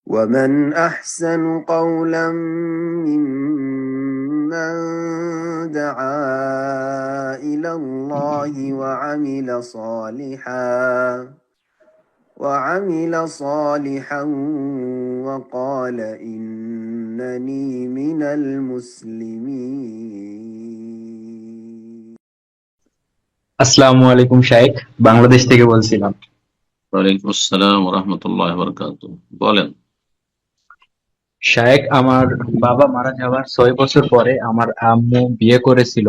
ومن أحسن قولا ممن دعا إلى الله وعمل صالحا وقال إنني من المسلمين. আসসালামু আলাইকুম শাইখ, বাংলাদেশ থেকে বলছিলাম। ওয়ালাইকুম আসসালাম রহমতুল্লাহ বরকাত। বলেন। শাইখ, আমার বাবা মারা যাওয়ার 6 বছর পরে আমার আম্মু বিয়ে করেছিল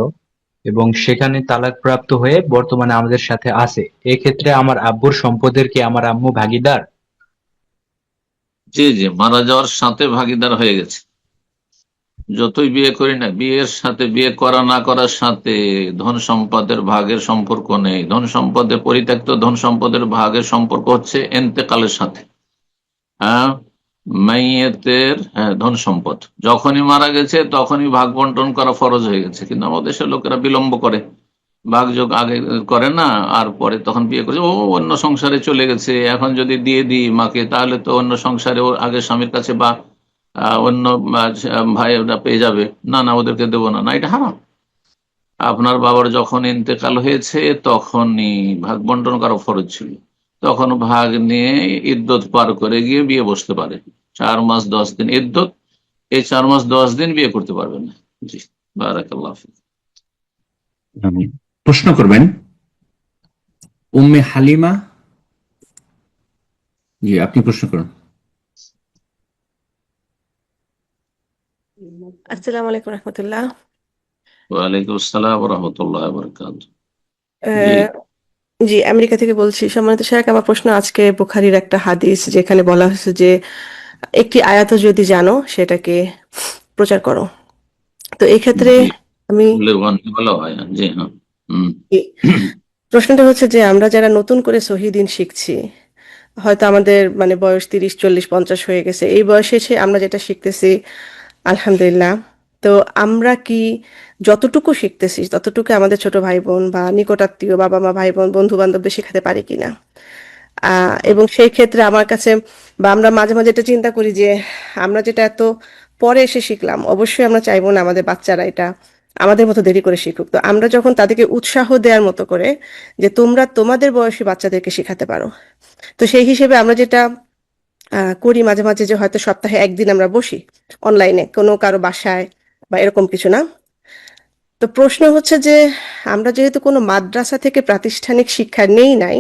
এবং সেখানে তালাকপ্রাপ্ত হয়ে বর্তমানে আমাদের সাথে আছে। এক্ষেত্রে আমার আব্বুর সম্পদের কি আমার আম্মু ভাগীদার? জি জি, মারা যাওয়ার সাথে ভাগিদার হয়ে গেছে। যতই বিয়ে করি না, বিয়ের সাথে, বিয়ে করা না করার সাথে ধন সম্পদের ভাগের সম্পর্ক নেই। ধন সম্পদের, পরিত্যক্ত ধন সম্পদের ভাগের সম্পর্ক হচ্ছে এন্তেকালের সাথে। হ্যাঁ, মাইয়েতের, হ্যাঁ, ধন সম্পদ যখনই মারা গেছে তখনই ভাগ বন্টন করা ফরজ হয়ে গেছে। কিন্তু আমাদের দেশের লোকেরা বিলম্ব করে, ভাগযোগ আগে করে না, আর পরে তখন বিয়ে করেছে, ও অন্য সংসারে চলে গেছে, এখন যদি দিয়ে দিই মাকে তাহলে তো অন্য সংসারে ওর আগের স্বামীর কাছে বা অন্য ভাই ওরা পেয়ে যাবে। না না, ওদেরকে দেবো না। না, এটা হারাম। আপনার বাবার যখন ইন্তেকাল হয়েছে তখনই ভাগ বন্টন করা ফরজ ছিল। তখন ভাগ নিয়ে ইদ্যত পার করে গিয়ে বিয়ে বসতে পারে। 4 মাস 10 দিন ইদ্যত, এই 4 মাস 10 দিন বিয়ে করতে পারবেন না। জি, বারাকাল্লাহ ফিক। প্রশ্ন করবেন উম্মে হালিমা। জি, আপনি প্রশ্ন করুন। আসসালামু আলাইকুম রহমতুল্লাহ। ওয়ালাইকুম আসসালাম রহমতুল্লাহ বরকাত। জি, আহ, জি, আমেরিকা থেকে বলছি। সম্মানিত শেখ, আমার প্রশ্ন আজকে বুখারীর একটা হাদিস, যেখানে বলা হয়েছে যে একটি আয়াত যদি জানো সেটাকে প্রচার করো। তো এই ক্ষেত্রে জি, আমি ভালো হয়। জি হ্যাঁ। হম। এই প্রশ্নটা হচ্ছে যে আমরা যারা নতুন করে সহিদিন শিখছি, হয়তো আমাদের মানে বয়স 30 40 50 হয়ে গেছে, এই বয়সে এসে আমরা যেটা শিখতেছি আলহামদুলিল্লাহ। তো আমরা কি যতটুকু শিখতেছি ততটুকু আমাদের ছোট ভাই বোন বা নিকটাত্মীয় বাবা মা ভাই বোন বন্ধু বান্ধবদের শেখাতে পারি কিনা? এবং সেই ক্ষেত্রে আমার কাছে বা আমরা মাঝে মাঝে এটা চিন্তা করি যে আমরা যেটা এত পরে এসে শিখলাম, অবশ্যই আমরা চাইবো না আমাদের বাচ্চারা এটা আমাদের মতো দেরি করে শিখুক। তো আমরা যখন তাদেরকে উৎসাহ দেওয়ার মতো করে যে তোমরা তোমাদের বয়সী বাচ্চাদেরকে শেখাতে পারো, তো সেই হিসেবে আমরা যেটা করি মাঝে মাঝে, যে হয়তো সপ্তাহে একদিন আমরা বসি অনলাইনে কোনো কারো বাসায় বা এরকম কিছু না। তো প্রশ্ন হচ্ছে যে আমরা যেহেতু কোনো মাদ্রাসা থেকে প্রাতিষ্ঠানিক শিক্ষা নেই নাই,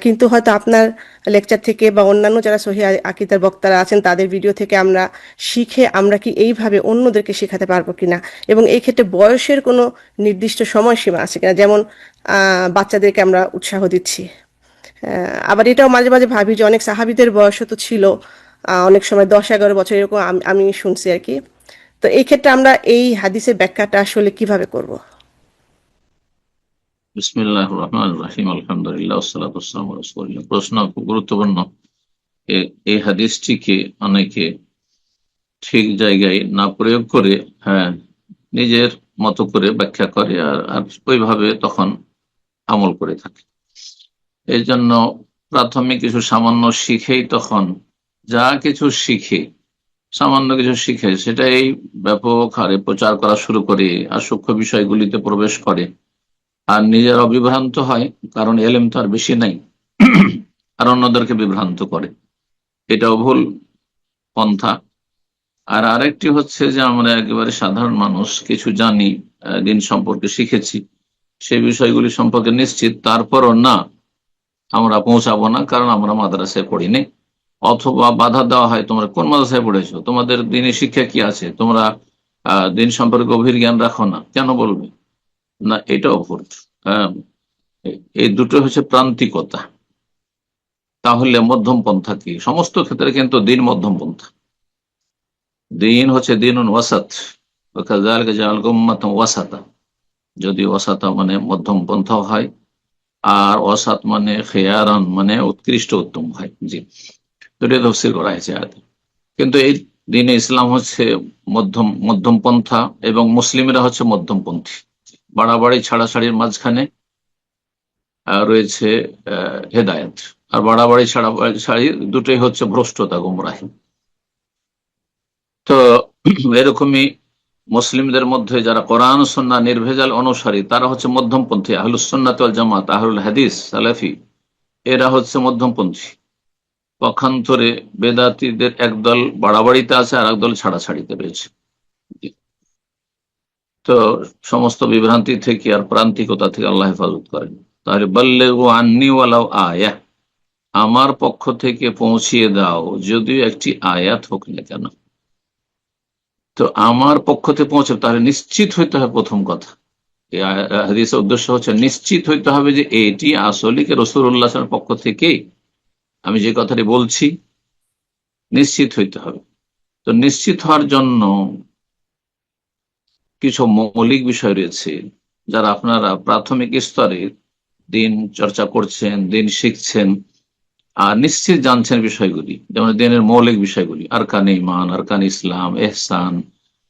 কিন্তু হয়তো আপনার লেকচার থেকে বা অন্যান্য যারা সহিহ আকীদার বক্তারা আছেন তাদের ভিডিও থেকে আমরা শিখে আমরা কি এইভাবে অন্যদেরকে শেখাতে পারবো কিনা, এবং এই ক্ষেত্রে বয়সের কোনো নির্দিষ্ট সময়সীমা আছে কিনা? যেমন বাচ্চাদেরকে আমরা উৎসাহ দিচ্ছি, আবার এটাও মাঝে মাঝে ভাবি যে অনেক সাহাবীদের বয়স তো ছিল অনেক সময় 10 11 বছর, এরকম আমি শুনছি আর কি। তো এই ক্ষেত্রে আমরা এই হাদিসের ব্যাখ্যাটা আসলে কিভাবে করব? বিসমিল্লাহির রহমানির রহিম, আলহামদুলিল্লাহ, ওয়াসসালাতু ওয়াসসালামু আলা রাসূলিল্লাহ। প্রশ্ন খুব গুরুত্বপূর্ণ। এই হাদিসটিকে অনেকে ঠিক জায়গায় না প্রয়োগ করে, হ্যাঁ, নিজের মতো করে ব্যাখ্যা করে আর আর ওইভাবে তখন আমল করে থাকে। এই জন্য প্রাথমিক কিছু সামান্য শিখেই তখন যা কিছু শিখে, সামান্য কিছু শিখে সেটাই ব্যাপক হারে প্রচার করা শুরু করে আর সূক্ষ্ম বিষয়গুলিতে প্রবেশ করে আর নিজের অবিভ্রান্ত হয়, কারণ এলেম তো আর বেশি নাই, আর অন্যদেরকে বিভ্রান্ত করে। এটাও ভুল পন্থা। আর আরেকটি হচ্ছে যে আমরা একেবারে সাধারণ মানুষ, কিছু জানি, দিন সম্পর্কে শিখেছি, সেই বিষয়গুলি সম্পর্কে নিশ্চিত, তারপরও না, আমরা পৌঁছাবো না, কারণ আমরা মাদ্রাসায় পড়িনি। অথবা বাধা দেওয়া হয়, তোমরা কোন মাদ্রাসায় পড়েছো, তোমাদের দিনের শিক্ষা কি আছে, তোমরা দিন সম্পর্কে গভীর জ্ঞান রাখো না, কেন বলবে? না, এটাও ভুল। হ্যাঁ, এই দুটো হচ্ছে প্রান্তিকতা। তাহলে মধ্যম পন্থা কি? সমস্ত ক্ষেত্রে কিন্তু দিন মধ্যম পন্থা। দিন হচ্ছে দিনুন ওয়াসাত, ওয়াকাযালিকা জাআলনাকুম উম্মাতান ওয়াসাতা। যদি ওয়াসাতা মানে মধ্যম পন্থা হয়, আর ওয়াসাত মানে খেয়ারান মানে উৎকৃষ্ট উত্তম হয়। জি, দুটো তফসির করা হয়েছে আয়াতে। কিন্তু এই দিনে ইসলাম হচ্ছে মধ্যম মধ্যম পন্থা, এবং মুসলিমরা হচ্ছে মধ্যমপন্থী। বাড়াবাড়ি ছাড়াছাড়ির মাঝখানে রয়েছে হেদায়েত। আর বাড়াবাড়ি ছাড়ি দুটোই হচ্ছে ভ্রষ্টতা, গুমরাহি। তো এরকমই মুসলিমদের মধ্যে যারা কোরআন সুন্নাহ নির্ভেজাল অনুসারী, তারা হচ্ছে মধ্যমপন্থী, আহলুস সুন্নাত ওয়াল জামাত, আহলুল হাদিস, সালাফি, এরা হচ্ছে মধ্যমপন্থী। পক্ষান্তরে বেদাতীদের একদল বাড়াবাড়িতে আছে আর একদল ছাড়াছাড়িতে রয়েছে। তো সমস্ত বিভ্রান্তি থেকে আর প্রান্তিকতা থেকে আল্লাহ হেফাজত করেন। তাহলে বাল্লিগু আন্নি ওয়ালাউ আয়াহ, আমার পক্ষ থেকে পৌঁছিয়ে দাও যদিও একটি আয়াত হোক না কেন। তো আমার পক্ষ থেকে পৌঁছে, তাহলে নিশ্চিত হইতে হবে। প্রথম কথা, এই হাদিসের উদ্দেশ্য হচ্ছে নিশ্চিত হইতে হবে যে এটি আসলে কি রাসূলুল্লাহ সাল্লাল্লাহু আলাইহি ওয়াসাল্লামের পক্ষ থেকেই আমি যে কথাটি বলছি, নিশ্চিত হইতে হবে। তো নিশ্চিত হওয়ার জন্য কিছু মৌলিক বিষয় রয়েছে, যারা আপনারা প্রাথমিক স্তরে দিন চর্চা করছেন, দিন শিখছেন, আর নিশ্চিত জানছেন বিষয়গুলি, যেমন দিনের মৌলিক বিষয়গুলি, আরকান ঈমান, আরকান ইসলাম, ইহসান,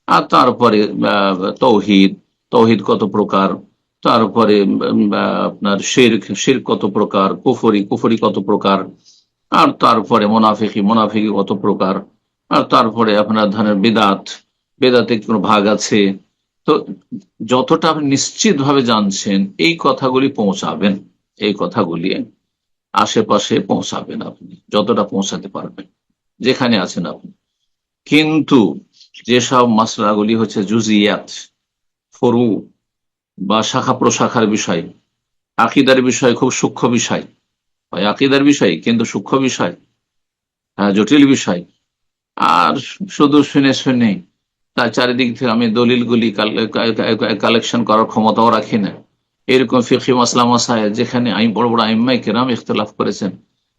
আর তারপরে তৌহিদ, তৌহিদ কত প্রকার, তারপরে আপনার শিরক কত প্রকার, কুফরি কত প্রকার, আর তারপরে মুনাফিকি কত প্রকার, আর তারপরে আপনার ধরেন বেদাতে কোনো ভাগ আছে। তো যতটা আপনি নিশ্চিত ভাবে জানছেন এই কথাগুলি পৌঁছাবেন, এই কথাগুলি আশেপাশে পৌঁছাবেন আপনি যতটা পৌঁছাতে পারবেন, যেখানে আছেন আপনি। কিন্তু যেসব মাসলাগুলি হচ্ছে জুজিয়াত, ফরু বা শাখা প্রশাখার বিষয়, আকীদার বিষয়, খুব সূক্ষ্ম বিষয়, আকীদার বিষয় কিন্তু সূক্ষ্ম বিষয়, জটিল বিষয়, আর শুধু শুনে শুনে তার চারিদিক থেকে আমি দলিলগুলি কালেকশন করার ক্ষমতাও রাখি না, এরকম ফিকহি মাসলা মাসায়েল যেখানে বড় বড় আইম্মায়ে কেরাম ইখতিলাফ করেছেন,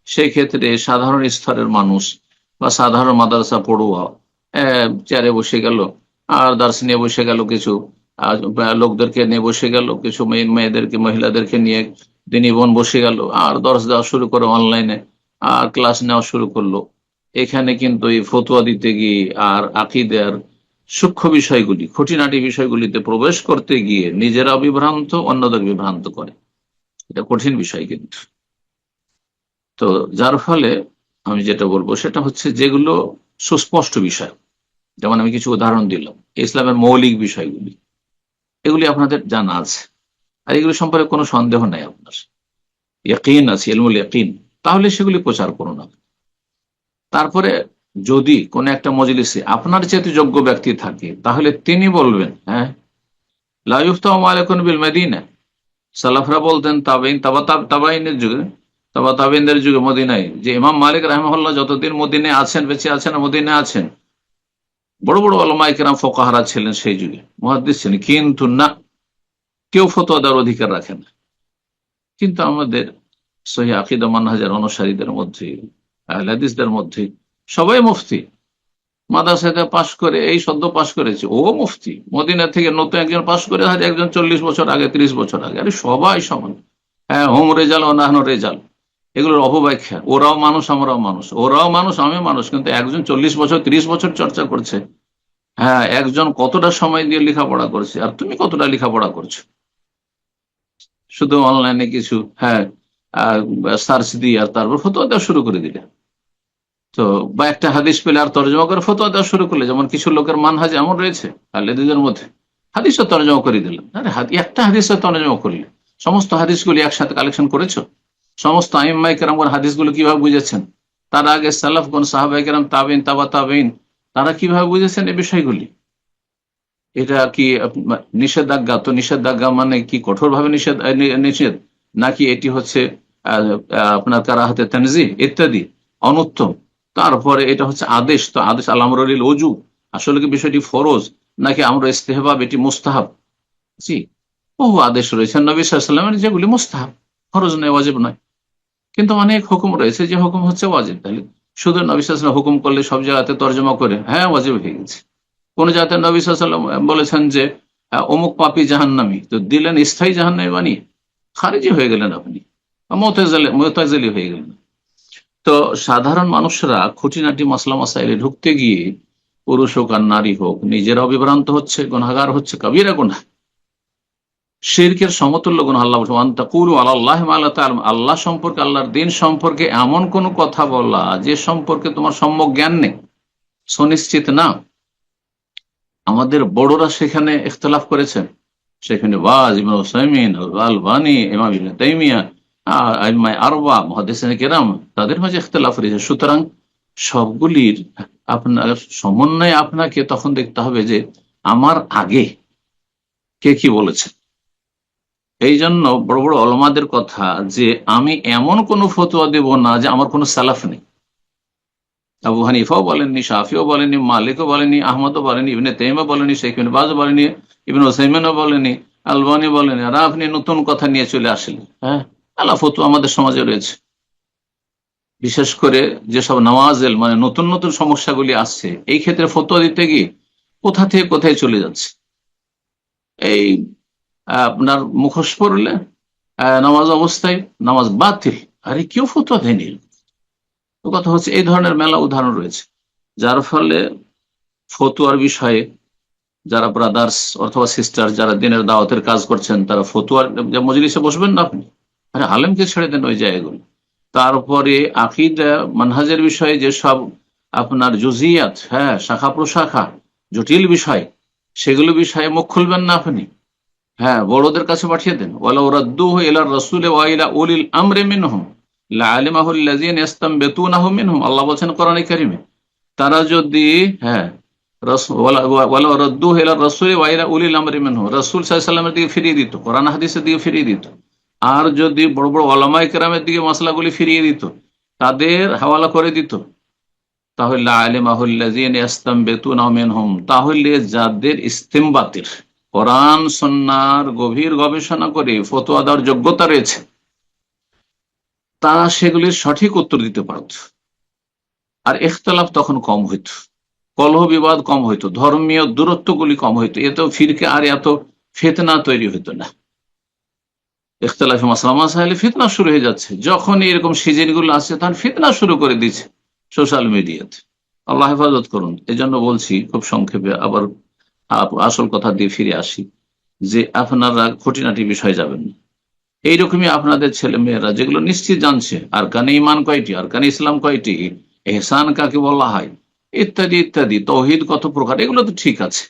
সেই ক্ষেত্রে সাধারণ স্তরের মানুষ বা সাধারণ মাদ্রাসা পড়ুয়া চেয়ারে বসে গেল, আর দার্স নিয়ে বসে গেল, কিছু লোকদেরকে নিয়ে বসে গেল, কিছু মহিলাদেরকে নিয়ে দিনী বোন বসে গেল, আর দর্শ দেওয়া শুরু করে অনলাইনে, আর ক্লাস নেওয়া শুরু করলো। এখানে কিন্তু এই ফতোয়া দিতে গিয়ে আর আকীদার সূক্ষ্ম বিষয়গুলি, খুঁটিনাটি বিষয়গুলিতে প্রবেশ করতে গিয়ে নিজেরা বিভ্রান্ত, অন্যদের বিভ্রান্ত করে। এটা কঠিন বিষয় কিন্তু। তো যার ফলে আমি যেটা বলবো সেটা হচ্ছে, যেগুলো সুস্পষ্ট বিষয়, যেমন আমি কিছু উদাহরণ দিলাম, ইসলামের মৌলিক বিষয়গুলি, এগুলি আপনাদের জানা আছে, আর এগুলি সম্পর্কে কোনো সন্দেহ নাই আপনার, ইয়াকিন আছে, ইলমুল ইয়াকিন, তাহলে সেগুলি প্রচার করুন না। তারপরে যদি কোন একটা মজলিসে আপনার চেয়ে যোগ্য ব্যক্তি থাকে, তাহলে তিনি বলবেন, হ্যাঁ, লা ইফতাহু আলাইকুম বিল মদিনা, সালাফরা বলতেন তাবাইনের যুগে, তাবাইনদের যুগে মদিনায়, যে ইমাম মালিক রাহিমাহুল্লাহ যতদিন মদিনায় আছেন, বেঁচে আছেন, মদিনায় আছেন, বড় বড় উলামায়ে কেরাম ফুকাহারা ছিলেন সেই যুগে, মুহাদ্দিস ছিলেন, কিন্তু না, কেউ ফতোয়া দেওয়ার অধিকার রাখে না। কিন্তু আমাদের সহিহ আকীদা মানহাজের অনুসারীদের মধ্যে, আহলে হাদিসদের মধ্যে সবাই মুফতি, মাদ্রাসাতে পাশ করে, এই সদ্য পাশ করেছে, ও মুফতি, মদিনা থেকে নতুন একজন পাশ করে, একজন 40 বছর আগে, 30 বছর আগে, আরে সবাই সমান। হ্যাঁ, হোম রেজাল ও নাহনু রেজাল, এগুলোর অপব্যাখ্যা। ওরাও মানুষ, আমরাও মানুষ, ওরাও মানুষ, আমিও মানুষ, কিন্তু একজন 40 বছর 30 বছর চর্চা করছে, হ্যাঁ, একজন কতটা সময় দিয়ে লেখাপড়া করছে, আর তুমি কতটা লেখাপড়া করছো, শুধু অনলাইনে কিছু সার্চ দিয়ে আর তারপর ফতোয়া দেওয়া শুরু করে দিলে। তো বা একটা হাদিস পেলে আর তর্জমা করে ফতোয়া দেওয়া শুরু করলে, যেমন কিছু লোকের মানহাজ এমন রয়েছে আহলেদের মধ্যে, হাদিসও তর্জমা করে দিলেন। আরে একটা হাদিসও তর্জমা করলে, সমস্ত হাদিসগুলি একসাথে কালেকশন করেছো, সমস্ত আইম্মায়ে কেরামগণ হাদিসগুলো কিভাবে বুঝেছেন, তার আগে সালাফগণ, সাহাবায়ে কেরাম, তাবেইন, তাবা তাবেইন, তারা কিভাবে বুঝেছেন এই বিষয়গুলি। এটা কি নিষেধাজ্ঞা? তো নিষেধাজ্ঞা মানে কি কঠোর ভাবে নিষেধ, নাকি এটি হচ্ছে আপনার কারাহাতে তানজিহ ইত্যাদি, অনুত্তম? তারপরে এটা হচ্ছে আদেশ, তো আদেশ আল আমরুল ওযু, আসলে কি বিষয়টি ফরজ নাকি আমরা ইস্তেহবাব, এটি মুস্তাহাব? জি, বহু আদেশ রয়েছে নবী সাল্লাল্লাহু আলাইহি ওয়াসাল্লামের, যেগুলি মুস্তাহাব, ফরজ নয়, ওয়াজিব নয়। কিন্তু অনেক হুকুম রয়েছে যে হুকুম হচ্ছে ওয়াজিব। তাহলে শুধু নবী সাল্লাল্লাহু আলাইহি ওয়াসাল্লাম হুকুম করলে সব জায়গাতে তর্জমা করে হ্যাঁ ওয়াজিব হয়ে গেছে। কোন জায়গাতে নবী সাল্লাল্লাহু আলাইহি ওয়াসাল্লাম বলেছেন যে অমুক পাপী জাহান্নামী, তো দিলেন স্থায়ী জাহান্নামী বানিয়ে, খারিজি হয়ে গেলেন আপনি, মুতাজিলি হয়ে গেলেন। তো সাধারণ মানুষরা খুঁটিনাটি মাসলা মাসাইলে ঢুকতে গিয়ে, পুরুষ হোক আর নারী হোক, নিজেরাও বিভ্রান্ত হচ্ছে, গুনাহগার হচ্ছে, কবিরা গুনাহ। শিরকের সমতুল্য গুনাহ। আল্লাহ বলছেন আন তাকুলু আলাল্লাহি মা লা তা'লামুন, আল্লাহ সম্পর্কে, আল্লাহর দিন সম্পর্কে এমন কোন কথা বলা যে সম্পর্কে তোমার সম্যক জ্ঞান নেই, সুনিশ্চিত না। আমাদের বড়রা সেখানে ইখতিলাফ করেছেন, সেখানে বাজ, ইবনে উসাইমিন, আল-আলবানী, ইমাম ইবনে তাইমিয়া, আইম্মায়ে আরবা, মুহাদ্দিসিনে কেরাম, তাদের মাঝে ইখতিলাফ রয়েছে। সুতরাং সবগুলির আপনার সমন্বয়ে আপনাকে তখন দেখতে হবে যে আমার আগে কে কি বলেছে। এই জন্য বড় বড় ওলামাদের কথা যে আমি এমন কোন ফতোয়া দেব না যে আমার কোনো সালাফ নেই। আবু হানিফাও বলেননি, শাফিও বলেনি, মালিকও বলেনি, আহমদও বলেনি, ইবনে তাইমিয়া বলেনি, শেখ ইবনে বাজ বলেনি, ইবনে উসাইমিনও বলেনি, আলবানী বলেনি, আর আপনি নতুন কথা নিয়ে চলে আসলেন। হ্যাঁ, আল্লাহ ফতোয়া আমাদের সমাজে রয়েছে। বিশেষ করে যেসব নওয়াজেল মানে নতুন নতুন সমস্যাগুলি আসছে, এই ক্ষেত্রে ফতোয়া দিতে গিয়ে কোথা থেকে কোথায় চলে যাচ্ছে। এই আপনার মুখোশ পড়লে নামাজ অবস্থায় নামাজ বাতিল, আরে কেউ ফতোয়া দেয়নি। কথা হচ্ছে এই ধরনের মেলা উদাহরণ রয়েছে, যার ফলে ফতুয়ার বিষয়ে যারা ব্রাদার্স অথবা সিস্টার যারা দিনের দাওয়াতের কাজ করছেন, তারা ফতুয়ার মজলিসে বসবেন না আপনি, আরে আলেমকে ছেড়ে দেন ওই জায়গাগুলো। তারপরে আকীদা মানহাজের বিষয়ে যেসব আপনার জুজিয়াত, হ্যাঁ, শাখা প্রশাখা, জটিল বিষয়, সেগুলো বিষয়ে মুখ খুলবেন না আপনি। হ্যাঁ, বড়দের কাছে পাঠিয়ে দেন। ওয়ালাউ রাদ্দুহু ইলা রাসূলি ওয়া ইলা উলিল আমরি মিনহুম লাআলিমাহু আল্লাযীনা ইসতামবিতুনাহু মিনহুম, আল্লাহ বলেছেন কোরআনে কারিমে, তারা যদি হ্যাঁ ওয়ালাউ রাদ্দুহু ইলা রাসূলি ওয়া ইলা উলিল আমরি মিনহুম, রাসূল সাল্লাল্লাহু আলাইহি ওয়াসাল্লামের দিকে ফিরিয়ে দিত, কোরআন হাদিসের দিকে ফিরিয়ে দিত, আর যদি বড় বড় উলামায়ে কেরামের দিকে মাসলাগুলি ফিরিয়ে দিত, তাদের হাওয়ালা করে দিত, তাহলে লাআলিমাহু আল্লাযীনা ইসতামবিতুনাহু মিনহুম, তাহলে যাদের ইস্তিমবাতের কোরআন সুন্নাহর গভীর গবেষণা করে ফতোয়া দেওয়ার যোগ্যতা রয়েছে, তারা সেগুলির সঠিক উত্তর দিতে পারত। আর ইখতিলাফ তখন কম হইত, কলহ বিবাদ কম হইত, ধর্মীয় দূরত্বগুলি কম হইত, এত ফিরকে আর এত ফিতনা তৈরি হইতো না। ইখতিলাফে মাসলা মাসাইলে ফিতনা শুরু হয়ে যাচ্ছে, যখন এরকম সিজন গুলো আসছে তখন ফিতনা শুরু করে দিচ্ছে সোশ্যাল মিডিয়াতে। আল্লাহ হেফাজত করুন। এই জন্য বলছি খুব সংক্ষেপে, আবার আসল কথা দিয়ে ফিরে আসি, যে আপনারা খুঁটিনাটি বিষয় যাবেন না। এইরকমই আপনাদের ছেলে মেয়েরা যেগুলো নিশ্চিত জানছে আর কানে ইমান কয়টি, আর কানে ইসলাম কয়টি, এহসান কাকে বলা হয়, ইত্যাদি ইত্যাদি, তৌহিদ কত প্রকার, এগুলো তো ঠিক আছে।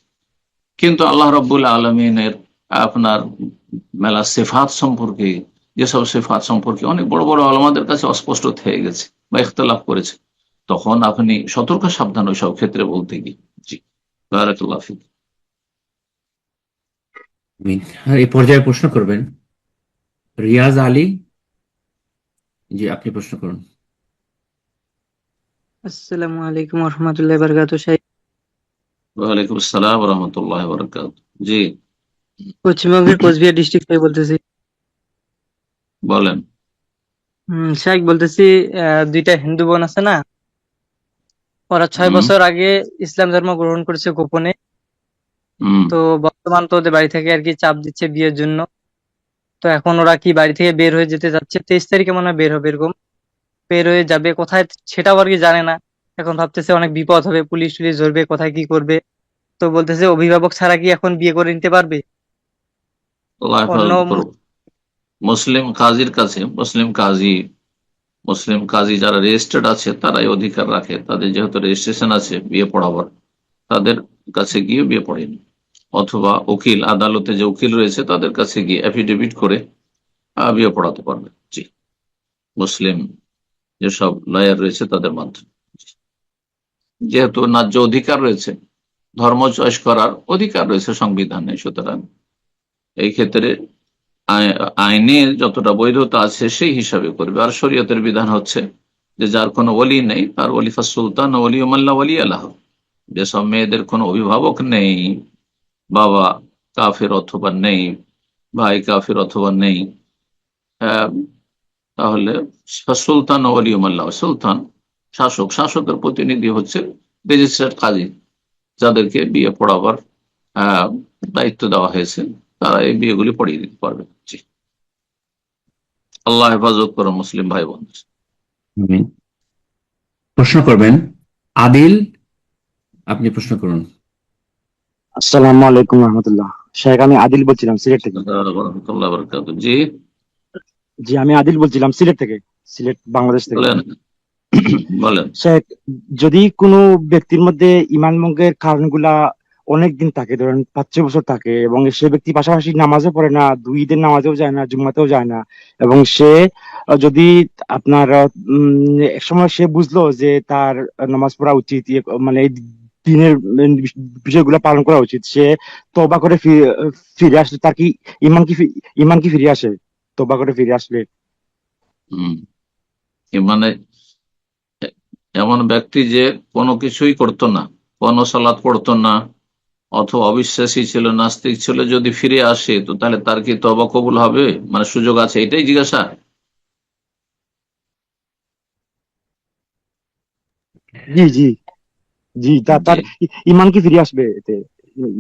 কিন্তু আল্লাহ রাব্বুল আলামিনের আপনার মেলা সিফাত সম্পর্কে, যেসব সিফাত সম্পর্কে অনেক বড় বড় আলেমদের কাছে অস্পষ্ট থেকে গেছে বা ইখতিলাফ করেছে, তখন আপনি সতর্ক সাবধান ওইসব ক্ষেত্রে বলতে গিয়ে। জি, বারাকাল্লাহু ফিক। আমিন। আর এই পর্যায়ে প্রশ্ন করবেন রিয়াজ আলী। জি, আপনি প্রশ্ন করুন। আসসালামু আলাইকুম রহমতুল্লাহ বারকাত। ওয়ালাইকুম আসসালাম ওয়া রাহমাতুল্লাহি ওয়া বারাকাতুহু। জি, পশ্চিমবঙ্গের কোচবিহার ডিস্ট্রিক্ট থেকে বলতেছি। বলেন। শাইখ বলতেছি, দুইটা হিন্দু বোন আছে না, ওরা 6 হুম বছর আগে ইসলাম ধর্ম গ্রহণ করেছে গোপনে। হুম তো বর্তমান তো ওদের বাড়ি থেকে আর কি চাপ দিচ্ছে বিয়ের জন্য। তো এখন ওরা কি বাড়ি থেকে বের হয়ে যেতে যাচ্ছে, 23 তারিখে মনে হয় বের হবে, এরকম বের হয়ে যাবে কোথায় সেটাও আর কি জানে না। এখন ভাবতেছে অনেক বিপদ হবে, পুলিশ টুলিশ ধরবে, কোথায় কি করবে। তো বলতেছে অভিভাবক ছাড়া কি এখন বিয়ে করে নিতে পারবে? আল্লাহ অন্য হেফাজত করুন। মুসলিম কাজীর কাছে, মুসলিম কাজী যারা রেজিস্টার্ড আছে তারাই অধিকার রাখে, তাদের যেহেতু রেজিস্ট্রেশন আছে বিয়ে পড়াবার, তাদের কাছে গিয়ে বিয়ে পড়েনি, অথবা উকিল, আদালতে যে উকিল রয়েছে তাদের কাছে গিয়ে অ্যাফিডেভিট করে বিয়ে পড়াতে পারবে। জি, মুসলিম যেসব লয়ার রয়েছে তাদের মাধ্যমে। যেহেতু ন্যায্য অধিকার রয়েছে, ধর্ম চয়েস করার অধিকার রয়েছে সংবিধানে, সুতরাং এই ক্ষেত্রে আইনে যতটা বৈধতা আছে সেই হিসাবে করবে। আর শরীয়তের বিধান হচ্ছে যে যার কোনো ওলি নেই তার ওলিফা সুলতান ওলি মাল্লা ওলি আল্লাহ, যেসব মেয়েদের কোনো অভিভাবক নেই, বাবা কাফের অথবা নেই, ভাই কাফের অথবা নেই, তাহলে সুলতান ওলি মাল্লাহ, সুলতান শাসক, শাসকের প্রতিনিধি হচ্ছে রেজিস্ট্রার্ড কাজী, যাদেরকে বিয়ে পড়াবার দায়িত্ব দেওয়া হয়েছে, তারা এই বিয়েগুলি পড়িয়ে দিতে পারবে। জি, আল্লাহ হেফাজত করো মুসলিম ভাই বোন। আমিন। প্রশ্ন করবেন আদিল, আপনি প্রশ্ন করুন। আসসালামু আলাইকুম রহমতুল্লাহ। শেখ, আমি আদিল বলছিলাম সিলেট থেকে। রহমতুল্লাহ বরকাতুহু। জি, জি, আমি আদিল বলছিলাম সিলেট থেকে, সিলেট বাংলাদেশ থেকে। বলেন বলেন। শেখ, যদি কোনো ব্যক্তির মধ্যে ইমান ভঙ্গের কারণগুলা অনেক দিন থাকে, ধরেন 5-6 বছর থাকে, এবং সে ব্যক্তি পাশাপাশি নামাজও পড়ে না, 2 ঈদের নামাজেও যায় না, জুম্মাতেও যায় না, এবং সে যদি আপনার একসময় সে বুঝলো যে তার নামাজ পড়া উচিত, মানে এই দিনের বিষয়গুলো পালন করা উচিত, সে তওবা করে ফিরে আসলে তার কি ইমান কি ফিরে আসে তওবা করে ফিরে আসলে? হম মানে এমন ব্যক্তি যে কোনো কিছুই করতো না, কোনো সালাত পড়তো না, অথবা অবিশ্বাসী ছিল, নাস্তিক ছিল, যদি ফিরে আসে তো তাহলে তার কি তওবা কবুল হবে, মানে সুযোগ আছে, এটাই জিজ্ঞাসা? জি, জি, জি, জি, তার ইমান কি ফিরে আসবে এতে? হ্যাঁ,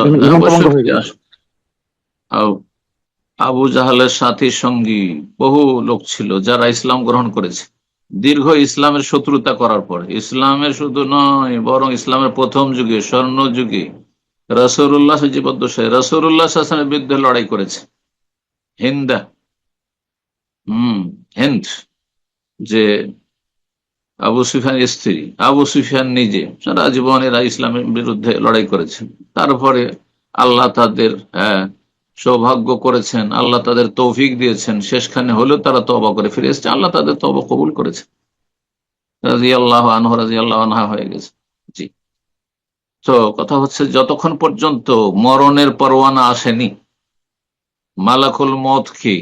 ইমান তো ভঙ্গ অবশ্যই হয়ে ফিরে গেলে। আসবে। আবু জাহালের সাথী সঙ্গী বহু লোক ছিল যারা ইসলাম গ্রহণ করেছে দীর্ঘ ইসলামের শত্রুতা করার পর। ইসলামের শুধু নয়, বরং ইসলামের প্রথম যুগে, স্বর্ণ যুগে রাসূলুল্লাহ জীবদ্দশায় রাসূলুল্লাহ সাল্লাল্লাহু আলাইহি ওয়াসাল্লামের বিরুদ্ধে লড়াই করেছে। হিন্দা, হিন্দ, যে আবু সুফিয়ানের স্ত্রী, আবু সুফিয়ান নিজে সারা জীবন এরা ইসলামের বিরুদ্ধে লড়াই করেছেন। তারপরে আল্লাহ তাদের সৌভাগ্য করেছেন, আল্লাহ তাদের তৌফিক দিয়েছেন, শেষখানে হলেও তারা তওবা করে ফিরে এসেছে, আল্লাহ তাদের তওবা কবুল করেছে, রাদিয়াল্লাহু আনহু রাদিয়াল্লাহু আনহা হয়ে গেছে। জি। তো কথা হচ্ছে, যতক্ষণ পর্যন্ত মরণের পরোয়ানা আসেনি, মালাকুল মউত কি,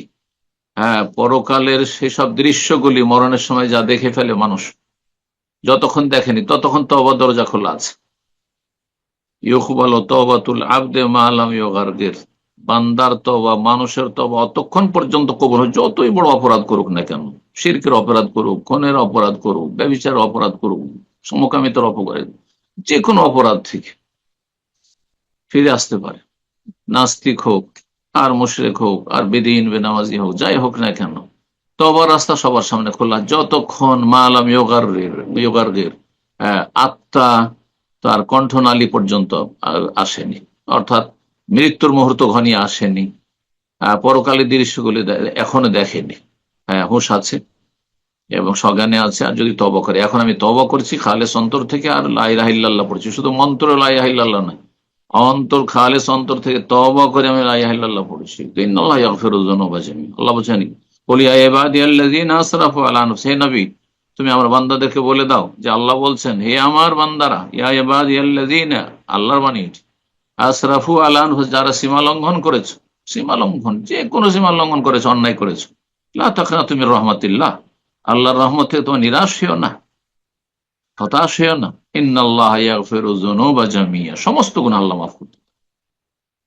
পরকালের সেসব দৃশ্যগুলি মরণের সময় যা দেখে ফেলে মানুষ, যতক্ষণ দেখেনি ততক্ষণ তওবা দরজা খোলা আছে। ইউকবালু তাওবাতুল আবদে মা লাম ইউগারগির, বান্দার তওবা, মানুষের তওবা অতক্ষণ পর্যন্ত কবুল হয়, যতই বড় অপরাধ করুক না কেন, শিরকের অপরাধ করুক, খুনের অপরাধ করুক, ব্যভিচারের অপরাধ করুক, সমকামিতার অপরাধ, যে কোনো অপরাধ থেকে ফিরে আসতে পারে। নাস্তিক হোক, আর মুশরিক হোক, আর বেদিন বেনামাজি হোক, যাই হোক না কেন, তওবার রাস্তা সবার সামনে খোলা, যতক্ষণ মা লাম ইউগারগির, আত্মা তার কণ্ঠনালী পর্যন্ত আসেনি, অর্থাৎ মৃত্যুর মুহূর্ত ঘনিয়ে আসেনি, পরকালের দৃশ্যগুলি এখনো দেখেনি, হুঁশ আছে এবং সজ্ঞানে আছে, আর যদি তওবা করে, এখন আমি তওবা করছি খালেস অন্তর থেকে, আর লা ইলাহা ইল্লাল্লাহ পড়ছি, শুধু মন্ত্র লা ইলাহা ইল্লাল্লাহ নয়, অন্তর খালেস অন্তর থেকে তওবা করে আমি লা ইলাহা ইল্লাল্লাহ পড়ছি, তো ইন্নাল্লাহা ইয়াগফিরুয যুনুবা জামিআ। আল্লাহ বলেন, কুল ইয়া ইবাদিয়াল্লাযীনা আসরাফু আলা আনফুসিহিম, হে নবী তুমি আমার বান্দাদেরকে বলে দাও যে আল্লাহ বলছেন, হে আমার বান্দারা, ইয়া ইবাদিয়াল্লাযীনা, আল্লাহর বাণী, আসরাফু আলা আনফুসিহিম, যারা সীমা লঙ্ঘন করেছো, সীমা লঙ্ঘন, যে কোনো সীমা লঙ্ঘন করেছো, অন্যায় করেছো, লা তাকনাতু মির রাহমাতিল্লাহ, আল্লাহর রহমত থেকে তোমার নিরাশ হইও না, হতাশ হইও না। ইন্নাল্লাহা ইয়াগফিরুয যুনুবা জামিআ, সমস্ত গুনাহ আল্লাহ মাফ করতে।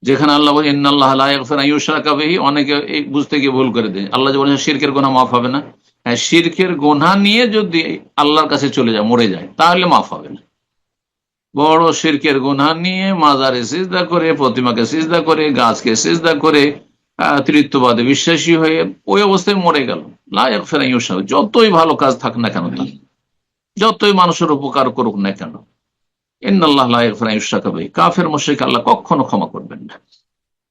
যেখানে আল্লাহ বলেন ইন্নাল্লাহা লা ইয়াগফিরু আন ইউশরাকা বিহি, অনেকে এই বুঝতে গিয়ে ভুল করে দেয়, আল্লাহ যে বলেন শিরকের গুনাহ মাফ হবে না, হ্যাঁ, শিরকের গুনাহ নিয়ে যদি আল্লাহর কাছে চলে যায়, মরে যায়, তাহলে মাফ হবে না। বড় শিরকের গুনাহ নিয়ে মাজারে সিজদা করে, প্রতিমাকে সিজদা করে, গাছকে সিজদা করে, তৃতীয়বাদে বিশ্বাসী হয়ে ওই অবস্থায় মরে গেল, লা ইয়াগফিরু আন ইউশরাকা, যতই ভালো কাজ থাক না কেন তার, যতই মানুষের উপকার করুক না কেন, ইন্নাল্লাহা লা ইয়াগফিরু আন ইউশরাকা বিহি, কাফের মুশরিক আল্লাহ কখনো ক্ষমা করবেন না।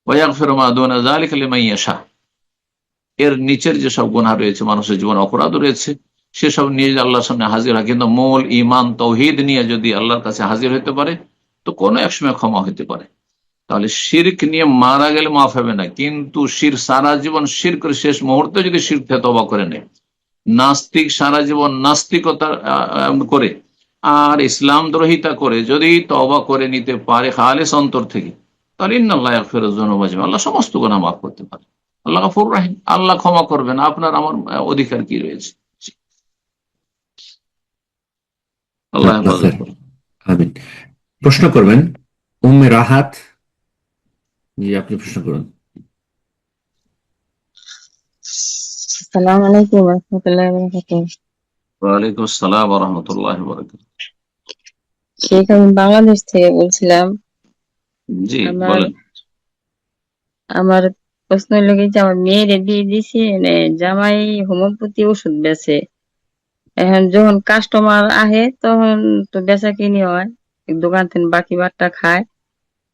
ওয়া ইয়াগফিরু মা দুনা যালিকা লিমান ইয়াশা, এর নিচের যেসব গুনাহ রয়েছে, মানুষের জীবনে অপরাধ রয়েছে, সেসব নিয়ে আল্লাহর সামনে হাজির হয়, কিন্তু মূল ঈমান তাওহীদ নিয়ে যদি আল্লাহর কাছে হাজির হতে পারে, তো কোনো এক সময় ক্ষমা হতে পারে। তাহলে শিরক নিয়ে মারা গেলে মাফ হবে না, কিন্তু সারা জীবন শিরক করে শেষ মুহূর্তে যদি শিরক থেকে তওবা করে নেয়, নাস্তিক সারা জীবন নাস্তিকতা করে আর ইসলাম দ্রোহিতা করে যদি তওবা করে নিতে পারে খালেস অন্তর থেকে, তাহলে ইন্নাল্লাহা ইয়াগফিরুয যুনুবা জামিআ, আল্লাহ সমস্ত গুনাহ মাফ করতে পারে। আল্লাহ গফুর রাহিম, আল্লাহ ক্ষমা করবেন, আপনার আমার অধিকার কি রয়েছে? আল্লাহ জাযাকাল্লাহ হেফাজত খায়ের। করুন। আমিন। প্রশ্ন করবেন উম্মে রাহাত। জি, আপনি প্রশ্ন করুন। আসসালামু আলাইকুম রহমতুল্লাহি ওয়া বারাকাতুহু। ওয়ালাইকুম আসসালাম ওয়া রাহমাতুল্লাহি ওয়া বারাকাতুহু। শেখ, আমি বাংলাদেশ থেকে বলছিলাম। জি, আমার বলেন। আমার প্রশ্ন হলো কি যে আমার মেয়েরে বিয়ে দিছি, জামাই হোমিওপ্যাথি ওষুধ বেচে। এখন যখন কাস্টমার আহে তখন তো বেচা কিনি হয়, দোকান থেকে বাকি বাট্টা খায়।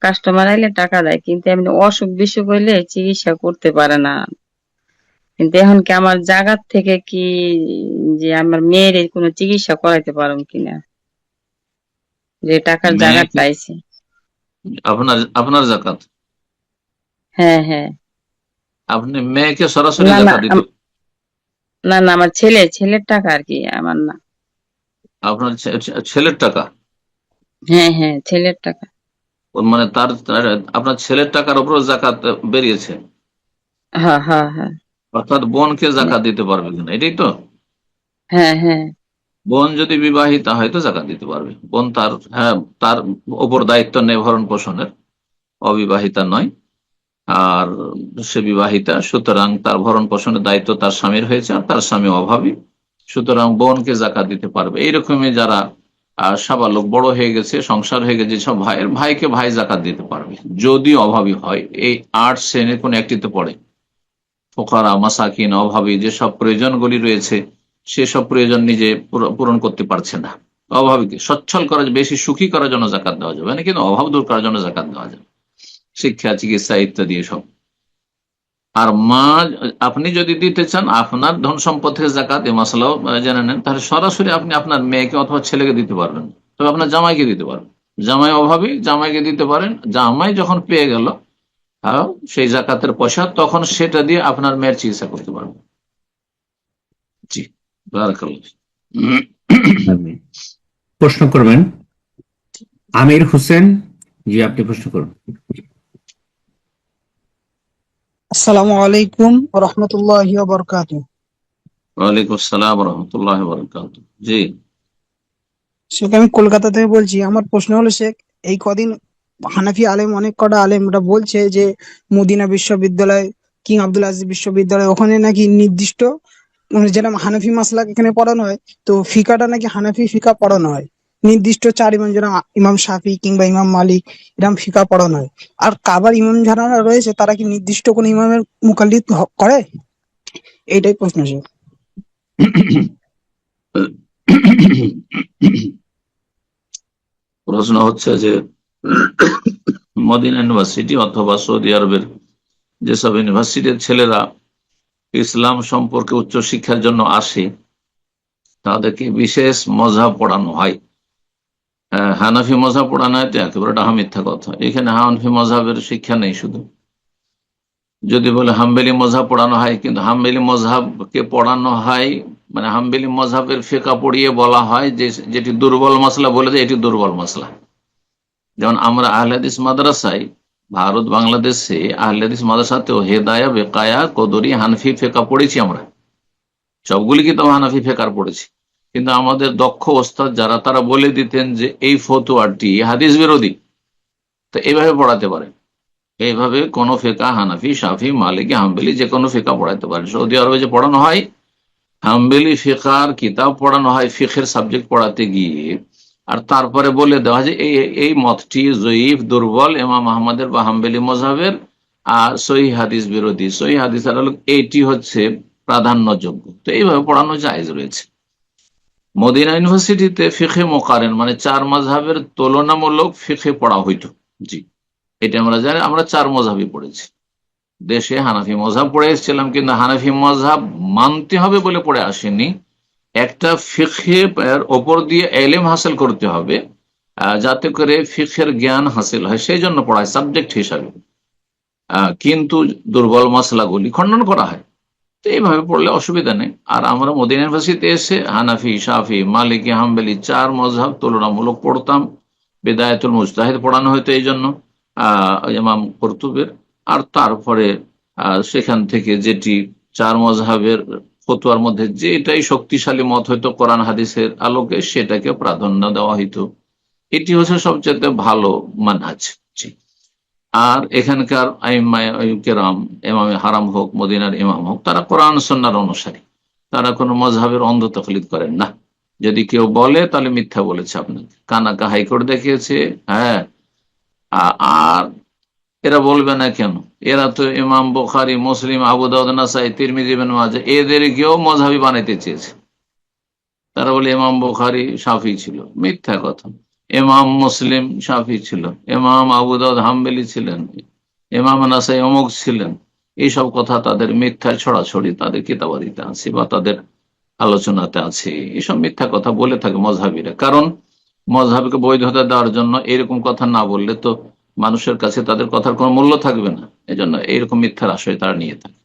কাস্টমার আইলে টাকা দেয়, কিন্তু এমনি অসুখ বিসুখ হইলে চিকিৎসা করতে পারে না। কিন্তু এখন কি আমার জায়গার থেকে কি যে আমার মেয়ের কোনো চিকিৎসা করাইতে পারুম কিনা, যে টাকার জায়গা মেয়েকে পাইছে? আপনার আপনার জাকাত, হ্যাঁ হ্যাঁ। আপনি মেয়েকে সরাসরি না না জাকাত দিতে, না না, আমার ছেলের টাকা আর কি, আমার না। আপনার ছেলের টাকা, হ্যাঁ হ্যাঁ, ছেলের টাকা। মানে আপনার ছেলের টাকার উপর জাকাত বেরিয়েছে, হ্যাঁ হ্যাঁ হ্যাঁ অর্থাৎ বোনকে জাকাত দিতে পারবে কিনা, এটাই তো? হ্যাঁ হ্যাঁ বোন যদি বিবাহিতা হয় তো জাকাত দিতে পারবে। বোন তার, হ্যাঁ, তার উপর দায়িত্ব নেই ভরণ পোষণের, অবিবাহিতা নয়। আর সে বিবাহিতা, সুতরাং তার ভরণ পোষণের দায়িত্ব তার স্বামীর হয়েছে, আর তার স্বামী অভাবী, সুতরাং বোনকে জাকাত দিতে পারবে। এইরকমই যারা সাবালক, বড় হয়ে গেছে, সংসার হয়ে গেছে, সব ভাইয়ের ভাইকে ভাই জাকাত দিতে পারবে যদি অভাবী হয়। এই 8 শ্রেণীর কোন একটিতে পড়ে। ফোকারা, মাসাকিন, অভাবী, যেসব প্রয়োজনগুলি রয়েছে সেসব প্রয়োজন নিজে পূরণ করতে পারছে না, অভাবীকে সচ্ছল করার, বেশি সুখী করার জন্য জাকাত দেওয়া যাবে না, কিন্তু অভাব দূর করার জন্য জাকাত দেওয়া যাবে, শিক্ষা, চিকিৎসা ইত্যাদি সব। আর মা, আপনি যদি দিতে চান আপনার ধন সম্পদ থেকে জাকাত, এই মশলাও জেনে নেন, তাহলে সরাসরি আপনি আপনার মেয়েকে অথবা ছেলেকে দিতে পারবেন, তবে আপনার জামাইকে দিতে পারবেন। জামাই অভাবী, জামাইকে দিতে পারেন। জামাই যখন পেয়ে গেল সেই জাকাতের পয়সা, তখন সেটা দিয়ে আপনার মেয়ের চিকিৎসা করতে পারবেন। জি, বারাকাল্লাহ। আমিন। প্রশ্ন করবেন আমির হোসেন। জি, আপনি প্রশ্ন করুন। আসসালামু আলাইকুম ওয়া রাহমাতুল্লাহি ওয়া বারাকাতুহু। ওয়ালাইকুম আসসালাম ওয়া রাহমাতুল্লাহি ওয়া বারাকাতুহু। জি, শেখ, আমি কলকাতা থেকে বলছি। আমার প্রশ্ন হলো শেখ, এই কদিন হানাফি আলেম, অনেক কটা আলেমরা বলছে যে মদিনা বিশ্ববিদ্যালয়, কিং আব্দুল আজিজ বিশ্ববিদ্যালয়, ওখানে নাকি নির্দিষ্ট যেটা হানাফি মাসলাক এখানে পড়ানো হয়, তো ফিকাটা নাকি হানাফি ফিকা পড়ানো হয় নির্দিষ্ট 4 ইমাম, যেরকম ইমাম শাফি কিংবা ইমাম মালিক, এরকম ফিকা পড়ানো হয়। আর কাবার ইমাম যারা রয়েছে তারা কি নির্দিষ্ট কোন ইমামের মুকাল্লিদ করে? এইটাই প্রশ্ন শেখ। প্রশ্ন হচ্ছে যে মদিনা ইউনিভার্সিটি অথবা সৌদি আরবের যেসব ইউনিভার্সিটির ছেলেরা ইসলাম সম্পর্কে উচ্চ শিক্ষার জন্য আসে, তাদেরকে বিশেষ মজহাব পড়ানো হয়। হানাফি মজহাব পড়ানো হয়, তো একেবারে ডাহা মিথ্যা কথা। এখানে হানাফি মজহাবের শিক্ষা নেই। শুধু যদি বলে হাম্বেলি মজহাব পড়ানো হয়, কিন্তু হাম্বেলি মজহাবকে পড়ানো হয়, মানে হাম্বেলি মজহাবের ফিকা পড়িয়ে বলা হয় যে যেটি দুর্বল মশলা, বলে দেয় এটি দুর্বল মশলা। যেমন আমরা আহলে হাদিস মাদ্রাসায়, ভারত বাংলাদেশে আহলে হাদিস মাদ্রাসাতেও হেদায়া, বেকায়া, কদরি, হানফি ফিকা পড়েছি আমরা। সবগুলি কিতাব হানাফি ফিকার পড়েছি, কিন্তু আমাদের দক্ষ ওস্তাদ যারা, তারা বলে দিতেন যে এই ফতোয়াটি হাদিস বিরোধী, তো এইভাবে পড়াতে পারে। এইভাবে কোন ফিকা হানাফি, শাফি, মালিকি, হাম্বেলি যে কোনো ফিকা পড়াতে পারে। সৌদি আরবে যে পড়ানো হয় হাম্বেলি ফিকার কিতাব পড়ানো হয় ফিকের সাবজেক্ট পড়াতে গিয়ে, আর তারপরে বলে দেওয়া যে এই মতটি জয়ীফ, দুর্বল, ইমাম আহমদের বা হাম্বেলি মজহাবের, আর সহি হাদিস বিরোধী। সহি হাদিস এইটি হচ্ছে প্রাধান্যযোগ্য। তো এইভাবে পড়ানো জায়েজ রয়েছে। মদিনা ইউনিভার্সিটিতে ফিকে মোকারেন, মানে 4 মাযহাবের তুলনামূলক ফিকে পড়া হইতো। জি, এটা আমরা জানি। আমরা 4 মযহাবই পড়েছি। দেশে হানাফি মযহাব পড়ে এসেছিলাম, কিন্তু হানাফি মযহাব মানতে হবে বলে পড়ে আসেনি। একটা ফিকের ওপর দিয়ে এলেম হাসিল করতে হবে, যাতে করে ফিকের জ্ঞান হাসিল হয়, সেই জন্য পড়ায় সাবজেক্ট হিসাবে। কিন্তু দুর্বল মশলাগুলি খণ্ডন করা হয়। তো এইভাবে পড়লে অসুবিধা নেই। আর আমরা মদিনা ইউনিভার্সিটিতে এসে হানাফি, শাফি, মালিকি, হাম্বেলি 4 মযহাব তুলনামূলক পড়তাম। বিদায়াতুল মুজতাহিদ পড়ানো হয়তো এই জন্য ইমাম কুরতুবীর। আর তারপরে সেখান থেকে যেটি 4 মযহাবের ফতোয়ার মধ্যে যেটাই শক্তিশালী মত হইতো কোরআন হাদিসের আলোকে, সেটাকে প্রাধান্য দেওয়া হইতো। এটি হচ্ছে সবচেয়ে ভালো মানহাজ। আর এখানকার কেরাম, ইমামে হারাম হোক, মদিনার ইমাম হোক, তারা কোরআন সুন্নাহর অনুসারী। তারা কোনো মযহাবের অন্ধ তাকলিদ করেন না। যদি কেউ বলে তাহলে মিথ্যা বলেছে আপনাকে। কানাকা হাইকোর্ট দেখিয়েছে। হ্যাঁ, আর এরা বলবে না কেন? এরা তো ইমাম বুখারী, মুসলিম, আবু দাউদ, নাসাই, তিরমিজি, ইবনে মাজাহ এদেরকেও মযহাবী বানাইতে চেয়েছে। তারা বলে ইমাম বুখারী শাফি ছিল। মিথ্যা কথা। ইমাম মুসলিম শাফি ছিল, ইমাম আবু দাউদ হাম্বলি ছিলেন, ইমাম নাসাই অমুক ছিলেন, এইসব কথা তাদের মিথ্যা ছড়াছড়ি তাদের কিতাবাদিতে আছে বা তাদের আলোচনাতে আছে। এইসব মিথ্যা কথা বলে থাকে মজহাবিরা, কারণ মজহাবকে বৈধতা দেওয়ার জন্য এরকম কথা না বললে তো মানুষের কাছে তাদের কথার কোনো মূল্য থাকবে না। এজন্য এইরকম মিথ্যার আশয় তারা নিয়ে থাকে।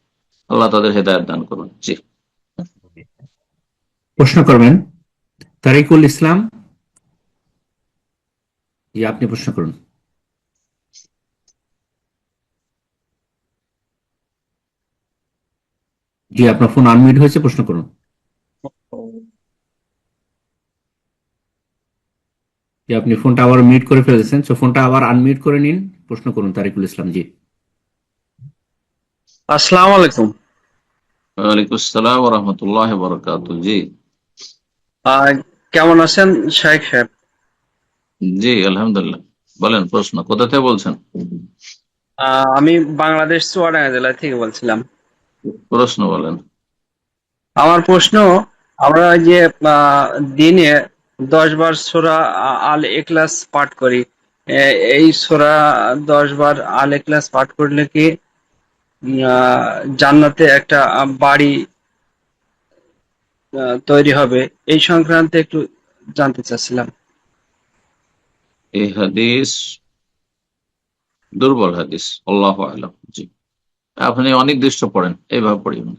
আল্লাহ তাদের হেদায়েত দান করুন। জি, প্রশ্ন করবেন তারিকুল ইসলাম। জি, আপনি প্রশ্ন করুন। জি, আপনার ফোন আনমিউট হয়েছে, প্রশ্ন করুন। জি, আপনি ফোনটা আবার মিউট করে ফেলেছেন, তো ফোনটা আবার আনমিউট করে নিন, প্রশ্ন করুন তারিকুল ইসলাম। জি, আসসালামু আলাইকুম। ওয়ালাইকুম আসসালাম ওয়া রাহমাতুল্লাহি ওয়া বারাকাতুহু। জি কেমন আছেন শাইখ সাহেব? জি, আলহামদুলিল্লাহ। বলেন, প্রশ্ন কোথা থেকে বলছেন? আমি বাংলাদেশ চুয়াডাঙ্গা জেলা থেকে বলছিলাম। প্রশ্ন বলেন। আমার প্রশ্ন, আমরা ওই যে দিনে 10 বার সূরা আল ইখলাস পাঠ করি, এই সূরা 10 বার আল ইখলাস পাঠ করলে কি জান্নাতে একটা বাড়ি তৈরি হবে? এই সংক্রান্তে একটু জানতে চাচ্ছিলাম। এই হাদিস দুর্বল হাদিস, আল্লাহু আ'লাম। জি, আপনি অনির্দিষ্ট পড়েন, এইভাবে পড়িবেন।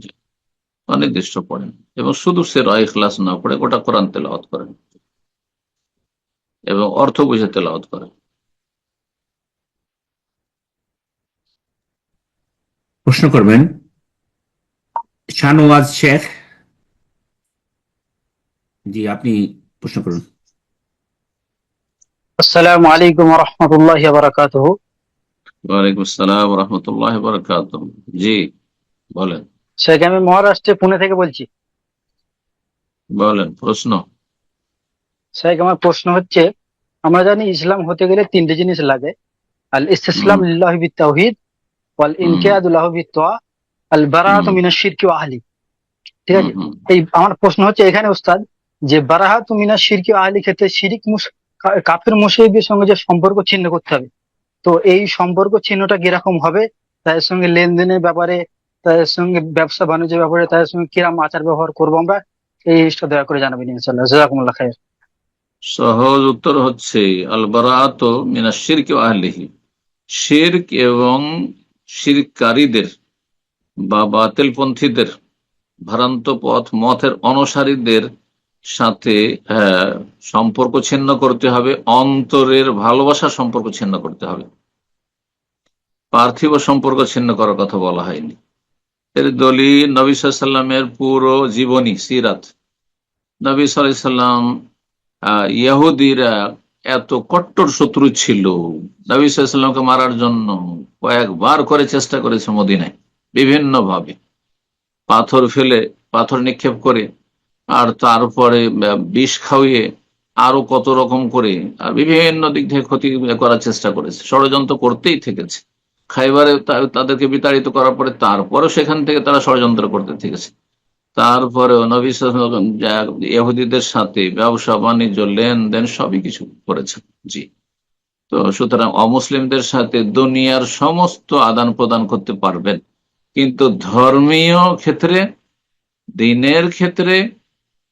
জি, অনির্দিষ্ট পড়েন এবং শুধু সূরা ইখলাস না পড়ে গোটা কোরআন তেলাওয়াত করেন এবং অর্থ বুঝে তেলাওয়াত করেন। প্রশ্ন করবেন শাহনওয়াজ শেখ। জি, আপনি প্রশ্ন করুন। আসসালামু আলাইকুম ওয়া রাহমাতুল্লাহি ওয়া বারাকাতুহু। ওয়ালাইকুম আসসালাম ওয়া রাহমাতুল্লাহি ওয়া বারাকাতুহু। জি, বলেন। শেখ, আমি মহারাষ্ট্রে পুনে থেকে বলছি। বলেন প্রশ্ন। শেখ, আমার প্রশ্ন হচ্ছে, আমরা জানি ইসলাম হতে গেলে 3টে জিনিস লাগে: আল ইসতিসলাম লিল্লাহি বিত তাওহীদ, ওয়াল ইনকিয়াদু লাহু বিত তাআ, আল বারাআতু মিনাশ শিরকি ওয়া আহলি। ঠিক আছে? এই আমার প্রশ্ন হচ্ছে এখানে উস্তাদ, যে বারাআতু মিনাশ শিরকি ওয়া আহলি ক্ষেত্রে শিরিক কাফির মুশরিকদের সঙ্গে যে সম্পর্ক ছিন্ন করতে হবে, তো এই সম্পর্ক চিহ্নটা কিরকম হবে? তাদের সঙ্গে লেনদেনের ব্যাপারে, তাদের সঙ্গে ব্যবসা বাণিজ্যের ব্যাপারে, তাদের সঙ্গে কিরকম আচার ব্যবহার করবো আমরা, এই জিনিসটা দয়া করে জানাবেন ইনশাআল্লাহ। জাযাকুমুল্লাহ খাইর। সহজ উত্তর হচ্ছে আল বারাআতু মিনাশ শিরকি ওয়া আহলিহি। শিরক এবং শিরককারীদের বা বাতিলপন্থীদের, ভ্রান্ত মতের অনুসারীদের সাথে সম্পর্ক ছিন্ন করতে হবে। অন্তরের ভালোবাসার সম্পর্ক ছিন্ন করতে হবে, পার্থিব সম্পর্ক ছিন্ন করার কথা বলা হয়নি। এর দলিল নবী সাল্লাল্লাহু আলাইহি ওয়াসাল্লামের পুরো জীবনী, সিরাত। নবী সাল্লাল্লাহু আলাইহি ওয়াসাল্লাম ইহুদিরা এত কট্টর শত্রু ছিল, নবী সাল্লাল্লাহু আলাইহি ওয়াসাল্লামকে মারার জন্য কয়েকবার করে চেষ্টা করেছে মদিনায়, বিভিন্ন ভাবে পাথর ফেলে, পাথর নিক্ষেপ করে, আর তারপরে বিষ খাওয়িয়ে, আরো কত রকম করে, আর বিভিন্ন দিক থেকে ক্ষতি করার চেষ্টা করেছে, ষড়যন্ত্র করতেই থেকেছে। খাইবারে তাদেরকে বিতাড়িত করার পরে তারপরে সেখান থেকে তারা ষড়যন্ত্র করতে থেকেছে। তারপরেও নবী সাল্লাল্লাহু আলাইহি ওয়াসাল্লাম ইহুদিদের সাথে ব্যবসা বাণিজ্য, লেনদেন সবই কিছু করেছেন। জি, তো সুতরাং অমুসলিমদের সাথে দুনিয়ার সমস্ত আদান প্রদান করতে পারবেন, কিন্তু ধর্মীয় ক্ষেত্রে, দিনের ক্ষেত্রে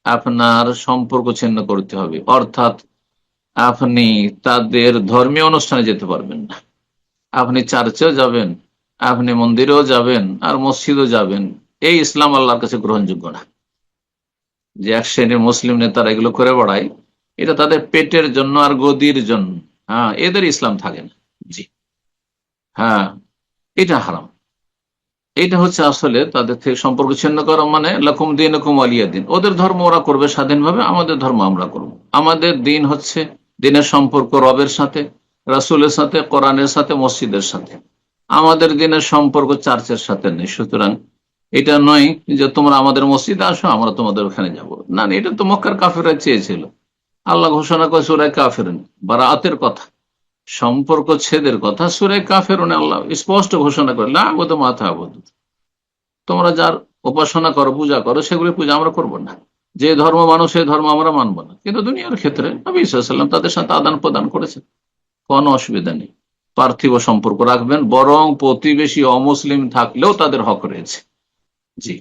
আপনার সম্পর্ক ছিন্ন করতে হবে। অর্থাৎ আপনি তাদের ধর্মীয় অনুষ্ঠানে যেতে পারবেন না। আপনি চার্চেও যাবেন, আপনি মন্দিরেও যাবেন, আর মসজিদও যাবেন, এই ইসলাম আল্লাহর কাছে গ্রহণযোগ্য না। যে এক শ্রেণীর মুসলিম নেতারা এগুলো করে বেড়ায়, এটা তাদের পেটের জন্য আর গদির জন্য। হ্যাঁ, এদের ইসলাম থাকে না। জি, হ্যাঁ, এটা হারাম। এটা হচ্ছে আসলে তাদের থেকে সম্পর্ক ছিন্ন করা, মানে লাকুম দীনুকুম ওয়ালিয়া দিন। ওদের ধর্ম ওরা করবে স্বাধীনভাবে, আমাদের ধর্ম আমরা করব। আমাদের দিন হচ্ছে দিনের সম্পর্ক রবের সাথে, রাসূলের সাথে, কোরআনের সাথে, মসজিদের সাথে। আমাদের দিনের সম্পর্ক চার্চের সাথে নেই। সুতরাং এটা নয় যে তোমরা আমাদের মসজিদে আসো, আমরা তোমাদের ওখানে যাব না। এটা তো মক্কার কাফেররা চেয়েছিল। আল্লাহ ঘোষণা করে সূরা কাফিরুন, বারাআতের কথা, সম্পর্ক ছেদের কথা সূরা কাফিরুনে আল্লাহ স্পষ্ট ঘোষণা করে, লা আবুদু মা তা'বুদুন, তোমরা যার উপাসনা করো, পূজা করো, সেগুলি পূজা আমরা করব না। যে ধর্ম মানুষ সেই ধর্ম আমরা মানবো না, কিন্তু দুনিয়ার ক্ষেত্রে নবী সাল্লাল্লাহু আলাইহি ওয়াসাল্লাম তাদের সাথে আদান প্রদান করেছেন, কোনো অসুবিধা নেই। পার্থিব সম্পর্ক রাখবেন, বরং প্রতিবেশী অমুসলিম থাকলেও তাদের হক রয়েছে। জি,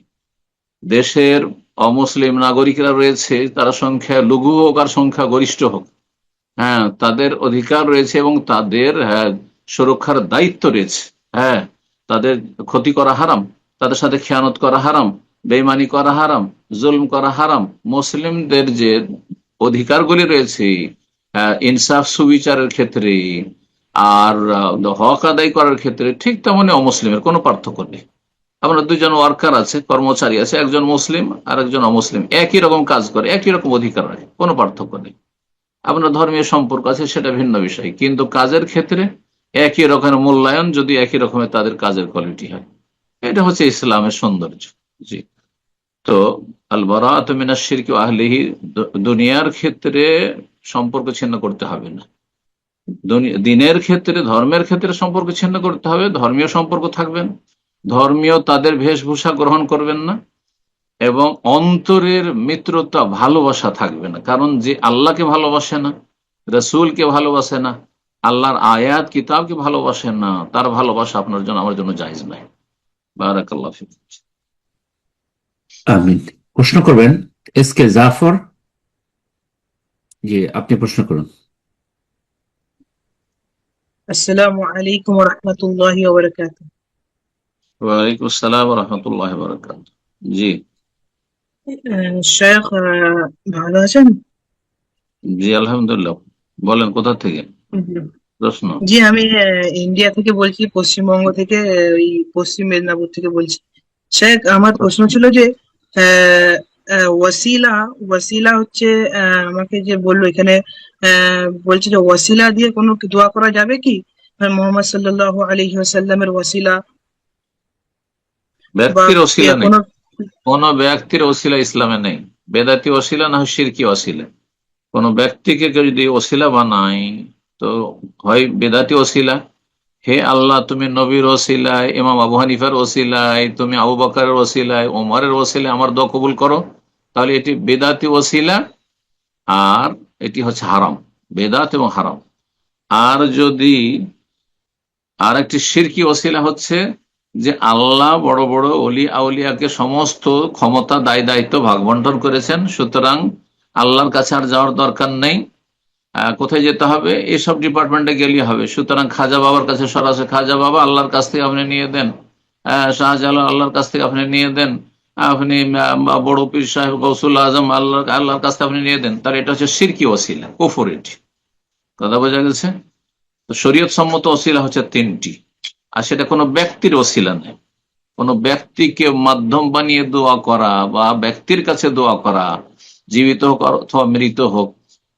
দেশের অমুসলিম নাগরিকরা রয়েছে, তারা সংখ্যা লঘু হোক আর সংখ্যা গরিষ্ঠ হোক, হ্যাঁ, তাদের অধিকার রয়েছে এবং তাদের সুরক্ষার দায়িত্ব রয়েছে। হ্যাঁ, তাদের ক্ষতি করা হারাম, তাদের সাথে খেয়ানত করা হারাম, বেইমানি করা হারাম, জুলম করা হারাম। মুসলিমদের যে অধিকারগুলি রয়েছে ইনসাফ সুবিচারের ক্ষেত্রে আর হক আদায় করার ক্ষেত্রে, ঠিক তেমনি অমুসলিমের কোনো পার্থক্য নেই। আমরা দুজন ওয়ার্কার আছে, কর্মচারী আছে, একজন মুসলিম আর একজন অমুসলিম, একই রকম কাজ করে, একই রকম অধিকার রাখে, কোনো পার্থক্য নেই। আপনার ধর্মীয় সম্পর্ক আছে সেটা ভিন্ন বিষয়, কিন্তু কাজের ক্ষেত্রে একই রকমের মূল্যায়ন যদি একই রকমের তাদের কাজের কোয়ালিটি হয়, এটা হচ্ছে ইসলামের সৌন্দর্য। জি, তো আল বারাআতু মিনাশ শিরকি ওয়া আহলিহি, দুনিয়ার ক্ষেত্রে সম্পর্ক ছিন্ন করতে হবে না, দিনের ক্ষেত্রে ধর্মের ক্ষেত্রে সম্পর্ক ছিন্ন করতে হবে, ধর্মীয় সম্পর্ক থাকবেন, ধর্মীয় তাদের বেশভূষা গ্রহণ করবেন না, এবং অন্তরের মিত্রতা ভালোবাসা থাকবে না। কারণ যে আল্লাহকে ভালোবাসে না, রসুলকে ভালোবাসে না, আল্লাহর আয়াত কিতাবকে ভালোবাসে না, তার ভালোবাসা আপনার জন্য আমার জন্য জায়েজ নাই। বারাকাল্লাহু ফিক। আমিন। প্রশ্ন করবেন এস কে জাফর। জি, আপনি প্রশ্ন করুন। আসসালামু আলাইকুম ওয়া রাহমাতুল্লাহি ওয়া বারাকাতুহু। ওয়ালাইকুম আসসালাম ওয়া রাহমাতুল্লাহি ওয়া বারাকাতুহু। জি শেখ, ভালো আছেন? জি, আলহামদুলিল্লাহ। বলেন কোথা থেকে প্রশ্ন? জি, আমি ইন্ডিয়া থেকে বলছি, পশ্চিমবঙ্গ থেকে, ওই পশ্চিম মেদিনীপুর থেকে বলছি। শেখ, আমার প্রশ্ন ছিল যে আহ, ওয়াসিলা ওয়াসিলা হচ্ছে, আমাকে যে বললো এখানে, বলছে যে ওয়াসিলা দিয়ে কোনো দোয়া করা যাবে কি? মোহাম্মদ সাল্লাল্লাহু আলাইহি ওয়াসাল্লামের ওয়াসিলা বা ব্যক্তির ওসিলা নেই, কোনো। কোন ব্যক্তির ওসিলা ইসলামে নেই। বেদাতি ওসিলা না হয় শিরকি ওসিলা। কোন ব্যক্তিকে কেউ যদি ওসিলা বানায় তো হয় বেদাতি ওসিলা, হে আল্লাহ তুমি নবীর ওসিলায়, ইমাম আবু হানিফার ওসিলায়, তুমি আবু বকরের ওসিলায়, ওমরের ওসিলায় আমার দোয়া কবুল করো, তাহলে এটি বেদাতি ওসিলা, আর এটি হচ্ছে হারাম, বেদাত এবং হারাম। আর যদি আর একটি শিরকি ওসিলা হচ্ছে যে আল্লাহ বড় বড় অলি আউলিয়াকে সমস্ত ক্ষমতা দায় দায়িত্ব ভাগ বন্টন করেছেন, সুতরাং আল্লাহর কাছে আর যাওয়ার দরকার নেই, কোথায় যেতে হবে, এসব ডিপার্টমেন্টে গেলে হবে। সুতরাং খাজা বাবার কাছে সরাসরি, খাজা বাবা আল্লাহর কাছ থেকে আপনি নিয়ে দেন, শাহজালাল আল্লাহর কাছ থেকে আপনি নিয়ে দেন, আপনি বড় পীর সাহেব গৌসুল আজম আল্লাহর কাছ থেকে আপনি নিয়ে দেন, তার এটা হচ্ছে শিরকি ওসিলা, কুফর। এটি কথা বোঝা গেছে? তো শরীয়ত সম্মত ওসিলা হচ্ছে তিনটি, আর সেটা কোনো ব্যক্তির ওসিলা নেই। কোনো ব্যক্তিকে মাধ্যম বানিয়ে দোয়া করা বা ব্যক্তির কাছে দোয়া করা, জীবিত হোক অথবা মৃত হোক,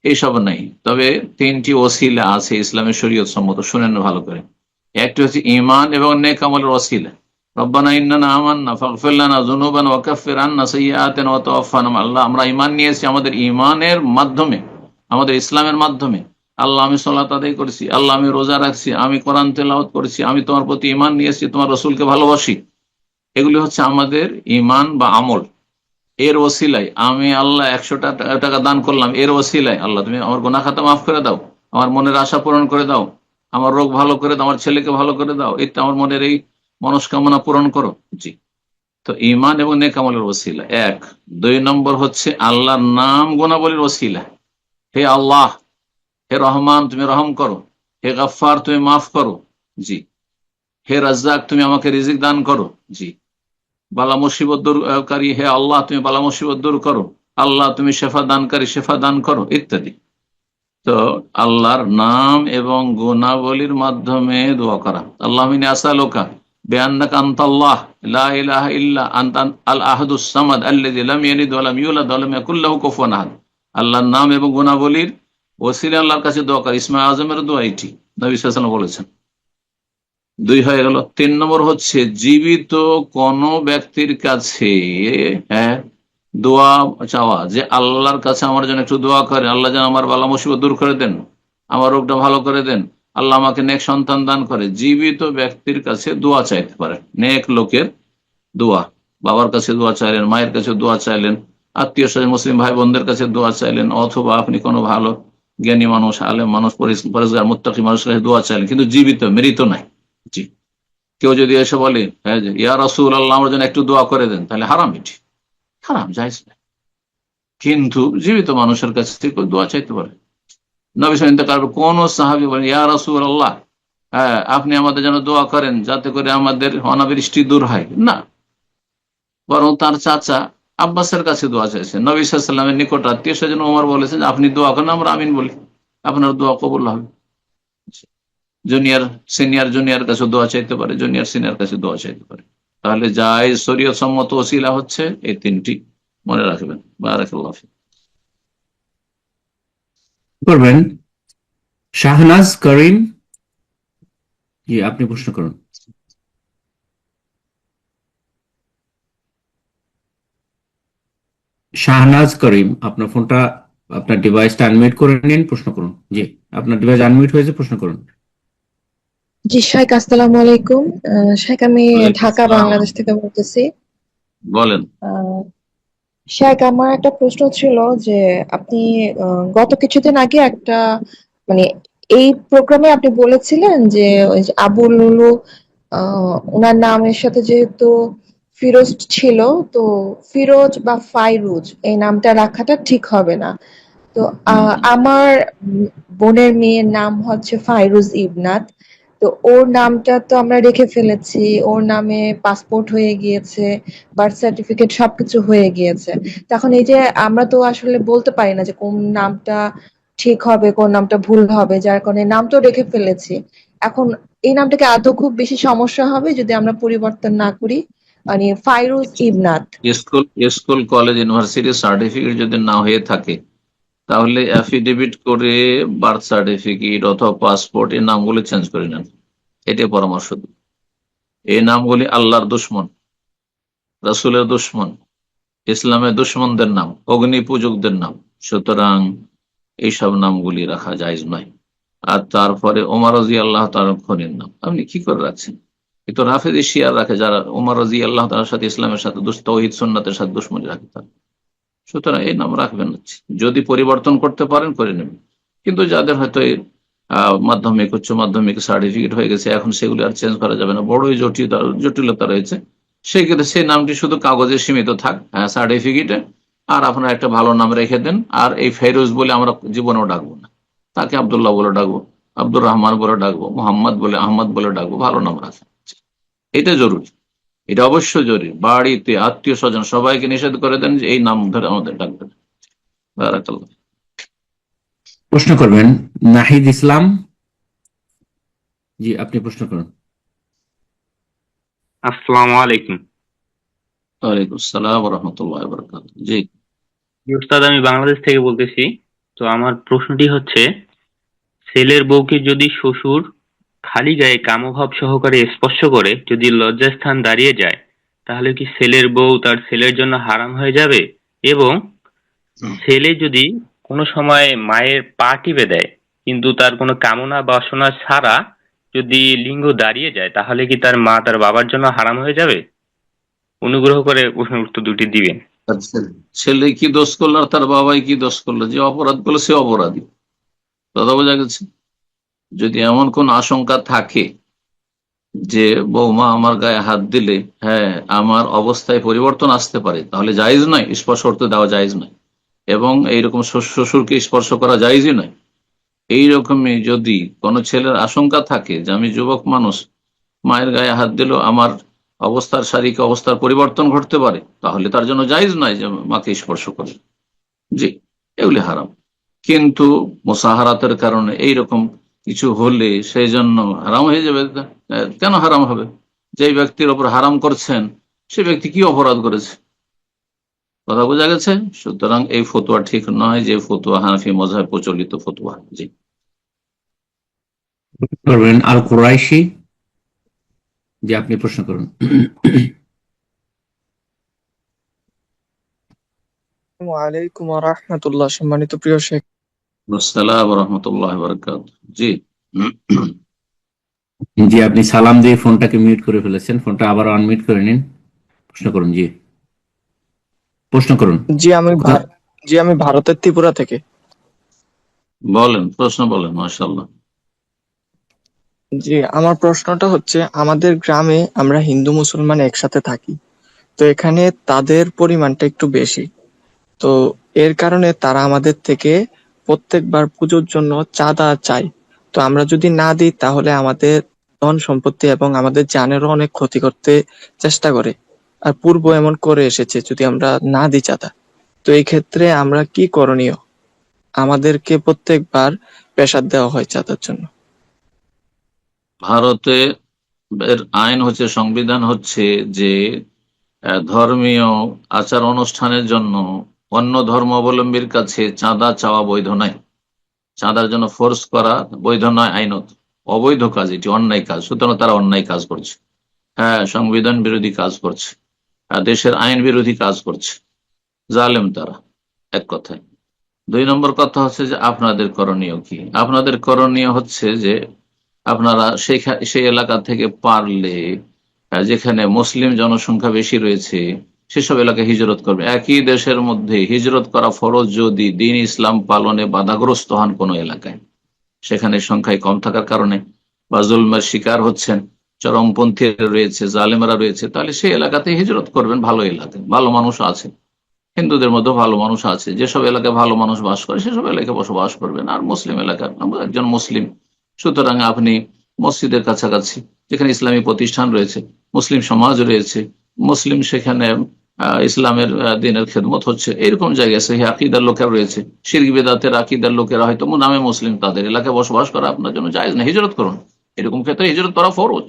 এইসব নাই। তবে তিনটি ওসিলা আছে ইসলামের শরীয়ত সম্মত, শুনেন ভালো করে। একটি হচ্ছে ঈমান এবং নেক আমলের ওসিলা। রব্বানা ইন্নানা আমান্না ফাগফির লানা যুনুবানা ওয়া কাফির আন্না সাইয়্যাতিনা ওয়া তাওয়াফানা। আল্লাহ, আমরা ঈমান নিয়েছি, আমাদের ঈমানের মাধ্যমে, আমাদের ইসলামের মাধ্যমে, আল্লাহ আমি সালাত আদায় করেছি, আল্লাহ আমি রোজা রাখছি, আমি কোরআন তেলাওয়াত করেছি, আমি তোমার প্রতি ঈমান নিয়েছি, তোমার রসুলকে ভালোবাসি, এগুলি হচ্ছে আমাদের ঈমান বা আমল। এর ওসিলায় আমি আল্লাহ 100 টাকা দান করলাম, এর ওসিলায় আল্লাহ তুমি আমার গুনাহ খাতা মাফ করে দাও, আমার মনের আশা পূরণ করে দাও, আমার রোগ ভালো করে দাও, আমার ছেলেকে ভালো করে দাও, এতে আমার মনের এই মনস্কামনা পূরণ করো। জি, তো ঈমান এবং নেক আমলের ওসিলা এক। 2 নম্বর হচ্ছে আল্লাহর নাম গুণাবলীর ওসিলা। হে আল্লাহ, হে রহমান তুমি রহম করো, হে গফফার তুমি মাফ করো, জি, হে রাজ্জাক তুমি আমাকে রিজিক দান করো, জি, বালা মুসিবত দূরকারী হে আল্লাহ তুমি বালা মুসিবত দূর করো, আল্লাহ তুমি শেফা দানকারী শেফা দান করো, ইত্যাদি। তো আল্লাহর নাম এবং গুণাবলীর মাধ্যমে দোয়া করা। আল্লাহুম্মা আসআলুকা বিআন্নাকা আনতাল্লাহ লা ইলাহা ইল্লা আনতা আল আহাদুস সামাদ আল্লাযী লাম ইয়ালিদ ওয়া লাম ইউলাদ ওয়া লাম ইয়াকুল লাহু কুফুয়ান আহাদ। আল্লাহর নাম এবং গুণাবলীর ওসিলা আল্লাহর কাছে দোয়া করা। ইসমে আজমের দোয়া এটি, নবী সাল্লাল্লাহু আলাইহি ওয়াসাল্লাম বলেছেন। 2 হয়ে গেল। 3 নম্বর হচ্ছে জীবিত কোন ব্যক্তির কাছে দোয়া চাওয়া, যে আল্লাহর কাছে আমার জন্য একটু দোয়া করে, আল্লাহ যেন আমার বালা মুসিবত দূর করে দেন, আমার রোগটা ভালো করে দেন, আল্লাহ আমাকে নেক সন্তান দান করে। জীবিত ব্যক্তির কাছে দোয়া চাইতে পারে, নেক লোকের দোয়া, বাবার কাছে দোয়া চাইলেন, মায়ের কাছে দোয়া চাইলেন, আত্মীয় স্বজন মুসলিম ভাই বোনদের কাছে দোয়া চাইলেন, অথবা আপনি কোনো ভালো জ্ঞানী মানুষ, আলেম মানুষ, পরিষ্কার মুত্তাকি মানুষের কাছে দোয়া চাইলেন, কিন্তু জীবিত, মৃত নাই। জি, কেউ যদি এসে বলে, হ্যাঁ যে ইয়া রাসূলুল্লাহ আমার জন্য একটু দোয়া করে দেন, তাহলে হারাম, এটি হারাম, জায়েজ না। কিন্তু জীবিত মানুষের কাছে থেকে দোয়া চাইতে পারে। নবী সাল্লাল্লাহু কোন সাহাবী বলেন ইয়া রাসূলুল্লাহ, হ্যাঁ আপনি আমাদের জন্য দোয়া করেন যাতে করে আমাদের অনাবৃষ্টি দূর হয়, না। বরং তার চাচা আব্বাসের কাছে দোয়া চাইছেন। নবী সাল্লাল্লাহু আলাইহি ওয়াসাল্লামের নিকট আত্মীয় স্বজন ওমর বলেছেন আপনি দোয়া করেন, আমরা আমিন বলি, আপনার দোয়া কবুল হবে। জুনিয়র সিনিয়র জুনিয়র কাছে দোয়া চাইতে পারে, জুনিয়র সিনিয়র কাছে দোয়া চাইতে পারে। তাহলে জায়েজ শরীয়ত সম্মত ওসিলা হচ্ছে এই তিনটি, মনে রাখবেন। বারাকাল্লাহু ফিক। করবেন শাহনাজ করিম, জি আপনি প্রশ্ন করুন। শাহনাজ করিম, আপনার ফোনটা, আপনার ডিভাইসটা আনমিউট করে নিন, প্রশ্ন করুন। জি, আপনার ডিভাইস আনমিউট হয়েছে, প্রশ্ন করুন। জি শাইখ, আসসালামু আলাইকুম। শাইখ, আমি ওয়ালাইকুম ঢাকা আসসালাম। বাংলাদেশ থেকে বলতেছি। বলেন। শাইখ, আমার একটা প্রশ্ন ছিল যে আপনি গত কিছুদিন আগে একটা মানে এই প্রোগ্রামে আপনি বলেছিলেন যে ওই যে আবু লুলু, ওনার নামের সাথে যেহেতু ফিরোজ ছিল, তো ফিরোজ বা ফাইরুজ এই নামটা রাখাটা ঠিক হবে না। তো আমার বোনের মেয়ের নাম হচ্ছে ফাইরুজ ইবনাত। তো ওর নামটা তো আমরা রেখে ফেলেছি, ওর নামে পাসপোর্ট হয়ে গিয়েছে, বার্থ সার্টিফিকেট সবকিছু হয়ে গিয়েছে। তখন এই যে আমরা তো আসলে বলতে পারি না যে কোন নামটা ঠিক হবে কোন নামটা ভুল হবে, যার কারণে নাম তো রেখে ফেলেছি। এখন এই নামটাকে আদৌ খুব বেশি সমস্যা হবে যদি আমরা পরিবর্তন না করি, মানে Fairuz Ibnat? School school college university certificate যদি না হয়ে থাকে, তাহলে অ্যাফিডেভিট করে বার্থ সার্টিফিকেট অথবা পাসপোর্ট এই নামগুলি চেঞ্জ করে নেন, এটাই পরামর্শ দিই। এই নামগুলি আল্লাহর দুশ্মন, রাসূলের দুশ্মন, ইসলামের দুশ্মনদের নাম, অগ্নি পূজকদের নাম। সুতরাং এইসব নামগুলি রাখা জায়েজ নয়। আর তারপরে ওমর রাদিয়াল্লাহু তাআলা খনির নাম আপনি কি করে রাখছেন? কিন্তু রাফেজি শিয়া রাখে, যারা ওমর রাদিয়াল্লাহু তাআলার সাথে, ইসলামের সাথে, তাওহীদ সুন্নাতের সাথে দুশ্মনী রাখে তারা। সুতরাং এই নাম রাখবেন না। যদি পরিবর্তন করতে পারেন করে নেবেন। কিন্তু যাদের হয়তো মাধ্যমিক, উচ্চ মাধ্যমিক সার্টিফিকেট হয়ে গেছে, এখন সেগুলি আর চেঞ্জ করা যাবে না, বড়ই জটিলতা রয়েছে, সেই ক্ষেত্রে সেই নামটি শুধু কাগজে সীমিত থাক, হ্যাঁ সার্টিফিকেটে, আর আপনার একটা ভালো নাম রেখে দেন। আর এই ফেরোজ বলে আমরা জীবনেও ডাকবো না, তাকে আব্দুল্লাহ বলে ডাকবো, আব্দুর রহমান বলে ডাকবো, মোহাম্মদ বলে, আহমদ বলে ডাকবো, ভালো নাম রাখেন। এটা জরুরি, এটা অবশ্য জরুরি। বাড়িতে আত্মীয় স্বজন সবাইকে নিষেধ করে দেন যে এই নাম ধরে আমাদের ডাকবেন। বারাকাল্লাহ। প্রশ্ন করবেন নাহিদ ইসলাম, জি আপনি প্রশ্ন করুন। আসসালামু আলাইকুম। ওয়ালাইকুম আসসালাম ওয়া রাহমাতুল্লাহি ওয়া বারাকাতুহু। জি উস্তাদ, আমি বাংলাদেশ থেকে বলতেছি। তো আমার প্রশ্নটি হচ্ছে, ছেলের বউকে যদি শ্বশুর খালি গায়ে কামভাব সহকারে স্পর্শ করে যদি লজ্জাস্থান দাঁড়িয়ে যায়, তাহলে কি ছেলের বউ তার ছেলের জন্য হারাম হয়ে যাবে? এবং ছেলে যদি কোনো সময় মায়ের পা টিপে দেয় কিন্তু তার কোনো কামনা বাসনা ছাড়া যদি লিঙ্গ দাঁড়িয়ে যায়, তাহলে কি তার মা তার বাবার জন্য হারাম হয়ে যাবে? অনুগ্রহ করে প্রশ্নের উত্তর দুটি দিবেন। আচ্ছা, ছেলে কি দোষ করলো আর তার বাবাই কি দোষ করলো? যে অপরাধ করলো সে অপরাধী, কথা বোঝা গেছে। যদি এমন কোন আশঙ্কা থাকে যে বৌমা আমার গায়ে হাত দিলে হ্যাঁ আমার অবস্থায় পরিবর্তন আসতে পারে, তাহলে জায়েজ নয়, স্পর্শ করতে দেওয়া জায়েজ নয়। এবং এইরকম শ্বশুরকে স্পর্শ করা জায়েজই নয়। এইরকমই যদি কোনো ছেলের আশঙ্কা থাকে যে আমি যুবক মানুষ, মায়ের গায়ে হাত দিল আমার অবস্থার, শারীরিক অবস্থার পরিবর্তন ঘটতে পারে, তাহলে তার জন্য জায়েজ নয় যে মাকে স্পর্শ করে। জি, এগুলি হারাম। কিন্তু মুসাহারাতের কারণে এইরকম কিছু হলে সেই জন্য হারাম হয়ে যাবে? কেন হারাম হবে? যে ব্যক্তির ওপর হারাম করছেন সে ব্যক্তি কি অপরাধ করেছে? কথা বোঝা গেছে। সুতরাং এই ফতোয়া ঠিক নয়, যে ফতোয়া হানাফি মাযহাবে প্রচলিত ফতোয়া। জি করবেন আল কুরাইশি, যে আপনি প্রশ্ন করুন। ওয়ালাইকুম রাহমাতুল্লাহ। সম্মানিত প্রিয় শেখ, আসসালামু আলাইকুম রাহমাতুল্লাহি ওয়া বারাকাতুহু। জি জি আপনি সালাম দিয়ে ফোনটাকে মিউট করে ফেলেছেন, ফোনটা আবার আনমিউট করে নিন, প্রশ্ন করুন। জি প্রশ্ন করুন। জি আমি ভারতের ত্রিপুরা থেকে। বলেন, প্রশ্ন বলেন। মাশাআল্লাহ। জি, আমার প্রশ্নটা হচ্ছে, আমাদের গ্রামে আমরা হিন্দু মুসলমান একসাথে থাকি, তো এখানে তাদের পরিমাণটা একটু বেশি। তো এর কারণে তারা আমাদের থেকে প্রত্যেকবার পুজোর জন্য চাঁদা চায়। তো আমরা যদি না দিই তাহলে আমাদের ধন সম্পত্তি এবং আমাদের জানেরও অনেক ক্ষতি করতে চেষ্টা করে। আর পূর্ব এমন করে এসেছে যদি আমরা না দিই চাঁদা। তো এই ক্ষেত্রে আমরা কি করণীয়? আমাদেরকে প্রত্যেকবার প্রেসার দেওয়া হয় চাঁদার জন্য। ভারতে এর আইন হচ্ছে, সংবিধান হচ্ছে যে ধর্মীয় আচার অনুষ্ঠানের জন্য অন্য ধর্মাবলম্বীর কাছে চাঁদা চাওয়া বৈধ নয়। চাঁদার জন্য ফোর্স করা বৈধ নয় আইনত, অবৈধ কাজ, এটি অন্যায় কাজ। সুতরাং তারা অন্যায় কাজ করছে, হ্যাঁ, সংবিধান বিরোধী কাজ করছে, দেশের আইন বিরোধী কাজ করছে, জালেম তারা, এক কথায়। 2 নম্বর কথা হচ্ছে যে আপনাদের করণীয় কি? আপনাদের করণীয় হচ্ছে যে আপনারা সেই এলাকা থেকে পারলে যেখানে মুসলিম জনসংখ্যা বেশি রয়েছে সেসব এলাকায় হিজরত করবে। একই দেশের মধ্যে হিজরত করা ফরজ যদি দিন ইসলাম পালনে বাধাগ্রস্ত হন কোন এলাকায়, সেখানে সংখ্যায় কম থাকার কারণে বা জুলমের শিকার হচ্ছেন, চরমপন্থী রয়েছে, জালেমেরা রয়েছে, তাহলে সেই এলাকাতে হিজরত করবেন। ভালো এলাকায় ভালো মানুষ আছে, হিন্দুদের মধ্যে ভালো মানুষ আছে, যেসব এলাকায় ভালো মানুষ বাস করে সেসব এলাকায় বসবাস করবেন। আর মুসলিম এলাকার একজন মুসলিম, সুতরাং আপনি মসজিদের কাছাকাছি যেখানে ইসলামী প্রতিষ্ঠান রয়েছে, মুসলিম সমাজ রয়েছে, মুসলিম সেখানে ইসলামের দিনের খেদমত হচ্ছে, এরকম জায়গায় সেই আকিদার লোকেরা রয়েছে, শিরক বিদআতের আকিদার লোকেরা হয়তো নামে মুসলিম, তাদের এলাকায় বসবাস করা আপনার জন্য জায়েজ না, হিজরত করুন। এরকম ক্ষেত্রে হিজরত করা ফরজ।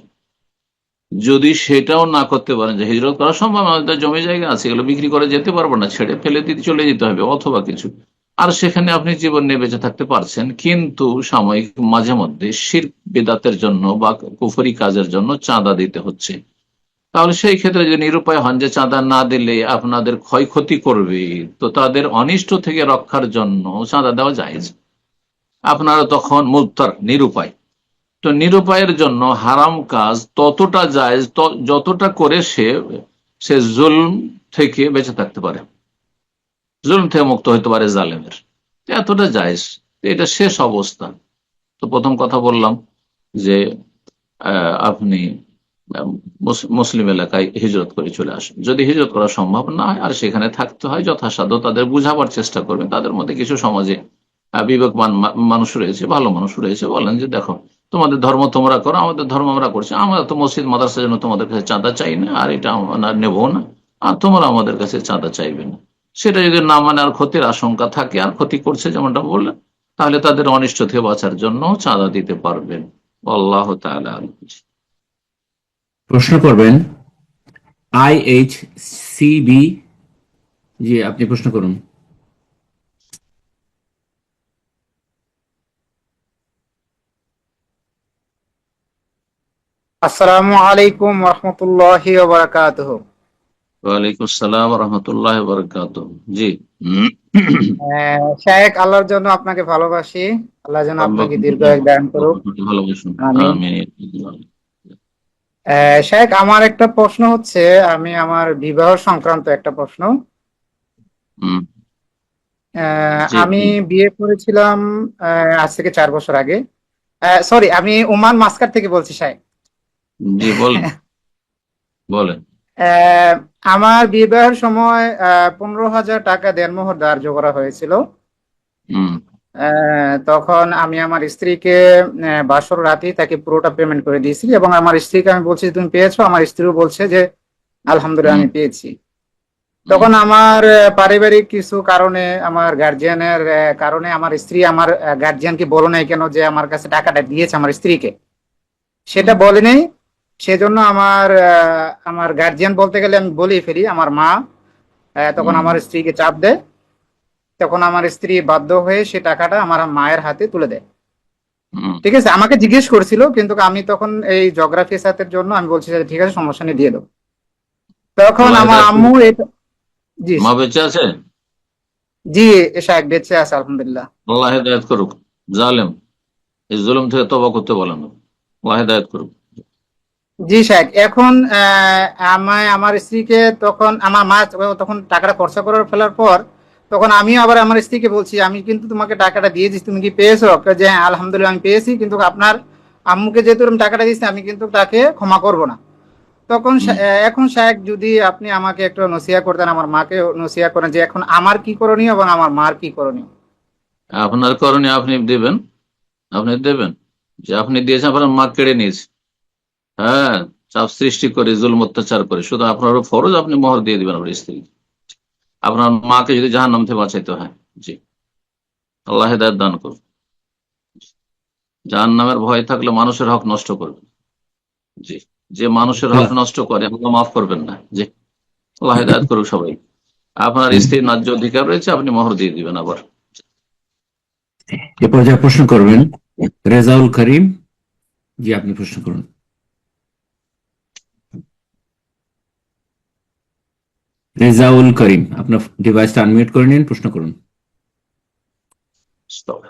যদি সেটাও না করতে পারেন যে হিজরত করা সম্ভব, আমাদের জমি জায়গা আছে, এগুলো বিক্রি করে যেতে পারবো না, ছেড়ে ফেলে দিতে চলে যেতে হবে অথবা কিছু, আর সেখানে আপনি জীবন নিয়ে বেঁচে থাকতে পারছেন, কিন্তু সাময়িক মাঝে মধ্যে শিরক বিদআতের জন্য বা কুফরি কাজের জন্য চাঁদা দিতে হচ্ছে, তাহলে সেই ক্ষেত্রে যে নিরুপায় হন যে চাঁদা না দিলে আপনাদের ক্ষয়ক্ষতি করবে, তো তাদের অনিষ্ট থেকে রক্ষার জন্য চাঁদা দেওয়া জায়েজ। আপনারা তখন মুত্তার, নিরুপায়, তো নিরুপায়ের জন্য হারাম কাজ ততটা জায়েজ যতটা করে সে জুলম থেকে বেঁচে থাকতে পারে, জুলম থেকে মুক্ত হতে পারে জালেমের, এতটা জায়েজ। এটা শেষ অবস্থা। তো প্রথম কথা বললাম যে আপনি মুসলিম এলাকায় হিজরত করে চলে আসেন। যদি হিজরত করা সম্ভব না হয় আর সেখানে থাকতে হয়, যথাসাধ্য তাদের বুঝাবার চেষ্টা করবেন। তাদের মধ্যে কিছু সমাজে বিবেকবান মানুষ রয়েছে, ভালো মানুষ রয়েছে, বলেন যে দেখো, তোমাদের ধর্ম তোমরা করো, আমাদের ধর্ম আমরা করছি, আমরা তো মসজিদ মাদ্রাসার জন্য তোমাদের কাছে চাঁদা চাই না, আর এটা আমরা নেবো না, আর তোমরা আমাদের কাছে চাঁদা চাইবে না। সেটা যদি না মানে আর ক্ষতির আশঙ্কা থাকে, আর ক্ষতি করছে যেমনটা বললেন, তাহলে তাদের অনিষ্ট থেকে বাঁচার জন্য চাঁদা দিতে পারবেন। আল্লাহ তাআলা আ'লাম। প্রশ্ন করবেন IHCB। জি, আপনি প্রশ্ন করুন। আসসালামু আলাইকুম রহমতুল্লাহি ওয়া বারাকাতুহু। ওয়ালাইকুম আসসালাম ওয়া রাহমাতুল্লাহি ওয়া বারাকাতুহু। জি। শায়েখ, আল্লাহর জন্য আপনাকে ভালোবাসি, আল্লাহ যেন আপনাকে দীর্ঘায়ু দান করুক। ভালোবাসুন। আমিন। আমিন। শায়েখ, আমার একটা প্রশ্ন হচ্ছে, আমি আমার বিবাহ সংক্রান্ত একটা প্রশ্ন। আমি বিয়ে করেছিলাম আজ থেকে 4 বছর আগে। সরি, আমি ওমান মাস্কাট থেকে বলছি শায়েখ। জি, বলেন। আমার বিবাহের সময় 15,000 টাকা দেনমোহর ধার্য করা হয়েছিল। তখন আমি আমার স্ত্রীকে বাসর রাতেই তাকে পুরোটা পেমেন্ট করে দিয়েছি, এবং আমার স্ত্রীকে আমি বলছি তুমি পেয়েছো, আমার স্ত্রীও বলছে যে আলহামদুলিল্লাহ আমি পেয়েছি। তখন আমার পারিবারিক কিছু কারণে, আমার গার্জিয়ানের কারণে, আমার স্ত্রী আমার গার্জিয়ানকে বলো নাই কেন যে আমার কাছে টাকাটা দিয়েছে আমার স্ত্রীকে, সেটা বলে নেই। সেজন্য আমার গার্জিয়ান বলতে গেলে আমি বলেই ফেলি, আমার মা তখন আমার স্ত্রীকে চাপ দেয়। তখন আমার স্ত্রী বাধ্য হয়ে সে টাকাটা আমার মায়ের হাতে তুলে দেয়। ঠিক আছে, আমাকে জিজ্ঞেস করছিল, কিন্তু আমি তখন এই জিওগ্রাফি সাথের জন্য আমি বলছি যে ঠিক আছে, সমস্যা নেই, দিয়ে দেবো। তখন আমার আম্মু জি মা বেঁচে আছে? জি শায়েখ, বেঁচে আছে আলহামদুলিল্লাহ। আল্লাহ হেদায়েত করুক। জালেম, এই জুলুম থেকে তওবা করতে বলেন, আল্লাহ হেদায়েত করুক। জি শেখ, এখন আমার স্ত্রীকে তখন আমার মা তখন টাকাটা খরচা করে ফেলার পর তখন আমিও আবার আমার স্ত্রীকে বলছি, আমি কিন্তু তোমাকে টাকাটা দিয়ে দিচ্ছি, তুমি কি পেয়েছো? যে হ্যাঁ আলহামদুলিল্লাহ আমি পেয়েছি, কিন্তু আপনার আম্মুকে যেহেতু আমি টাকাটা দিচ্ছি আমি কিন্তু তাকে ক্ষমা করব না। তখন এখন শেখ যদি আপনি আমাকে একটু নসিহা করতেন, আমার মাকে নসিহা করেন যে এখন আমার কি করণীয় এবং আমার মার কি করণীয়। আপনার করণীয় আপনি দেবেন, আপনি দেবেন যে আপনি দিয়েছেন, আপনার মা কেড়ে নিয়েছে, হ্যাঁ, চাপ সৃষ্টি করে, জুলুম অত্যাচার করে, শুধু আপনারও ফরজ আপনি মোহর দিয়ে দিবেন আপনার স্ত্রী, আপনার মাকে যদি জাহান্নাম থেকে বাঁচাইতে হয়। জি, আল্লাহ হেদায়েত দান করুন। জাহান্নামের ভয় থাকলে মানুষের হক নষ্ট করবে। জি, যে মানুষের হক নষ্ট করে আল্লাহ মাফ করবেন না। জি, আল্লাহ হেদায়েত করুক সবাই। আপনার স্ত্রীর ন্যায্য অধিকার রয়েছে, আপনি মোহর দিয়ে দিবেন। আবার এ পর্যায়ে প্রশ্ন করবেন রেজাউল করিম। জি, আপনি প্রশ্ন করুন। রেজাউল করিম, আপনার ডিভাইসটা আনমিউট করে নিন, প্রশ্ন করুন। স্টপ।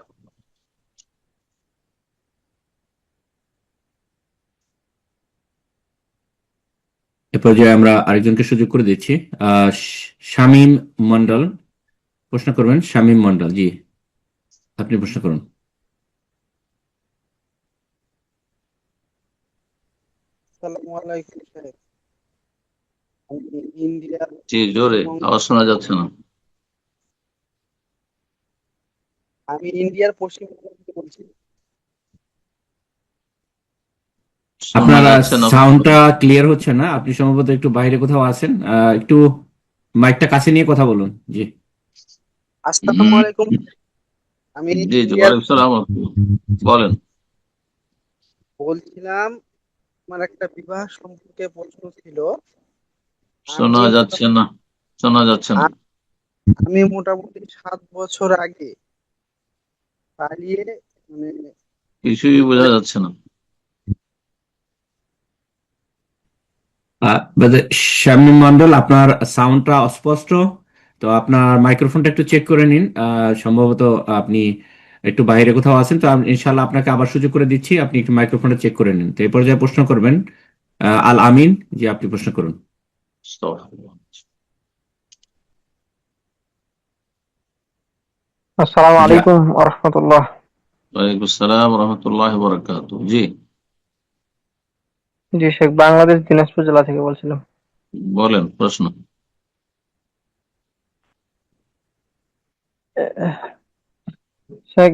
এ পর্যায়ে আমরা আরেকজনকে সুযোগ করে দিচ্ছি, শামীম মন্ডল প্রশ্ন করবেন। শামীম মন্ডল, জি আপনি প্রশ্ন করুন। আসসালামু আলাইকুম স্যার। আমি ইন্ডিয়ার জি, জোরে আওয়াজ শোনা যাচ্ছে না। পশ্চিমবঙ্গ থেকে বলছি। শোনা আপনার যাচ্ছে না। সাউন্ডটা ক্লিয়ার হচ্ছে না, আপনি সম্ভবত একটু বাইরে কোথাও আছেন, একটু মাইকটা কাছে নিয়ে কথা বলুন। জি আসসালামু আলাইকুম। আমি জি জি, ইন্ডিয়ার ওয়ালাইকুম সালাম। বলেন। বলছিলাম, আমার একটা বিবাহ সম্পর্কে প্রশ্ন ছিল। শোনা যাচ্ছে না, শোনা যাচ্ছে না। আমি মোটামুটি 7 বছর আগে পালিয়ে, মানে কিছুই বোঝা যাচ্ছে না। শামীম মন্ডল, আপনার সাউন্ডটা অস্পষ্ট, তো আপনার মাইক্রোফোনটা একটু চেক করে নিন। সম্ভবত আপনি একটু বাইরে কোথাও আছেন, তো ইনশাল্লাহ আপনাকে আবার সুযোগ করে দিচ্ছি, আপনি একটু মাইক্রোফোনটা চেক করে নিন। তো এই পর্যায়ে প্রশ্ন করবেন আল আমিন। জি, আপনি প্রশ্ন করুন। আসসালামু আলাইকুম ওয়া রাহমাতুল্লাহ। ওয়ালাইকুম আসসালাম ওয়া রাহমাতুল্লাহি ওয়া বারাকাতুহু। জি জি শেখ, বাংলাদেশ দিনাজপুর জেলা থেকে বলছিলাম। বলেন প্রশ্ন। শেখ,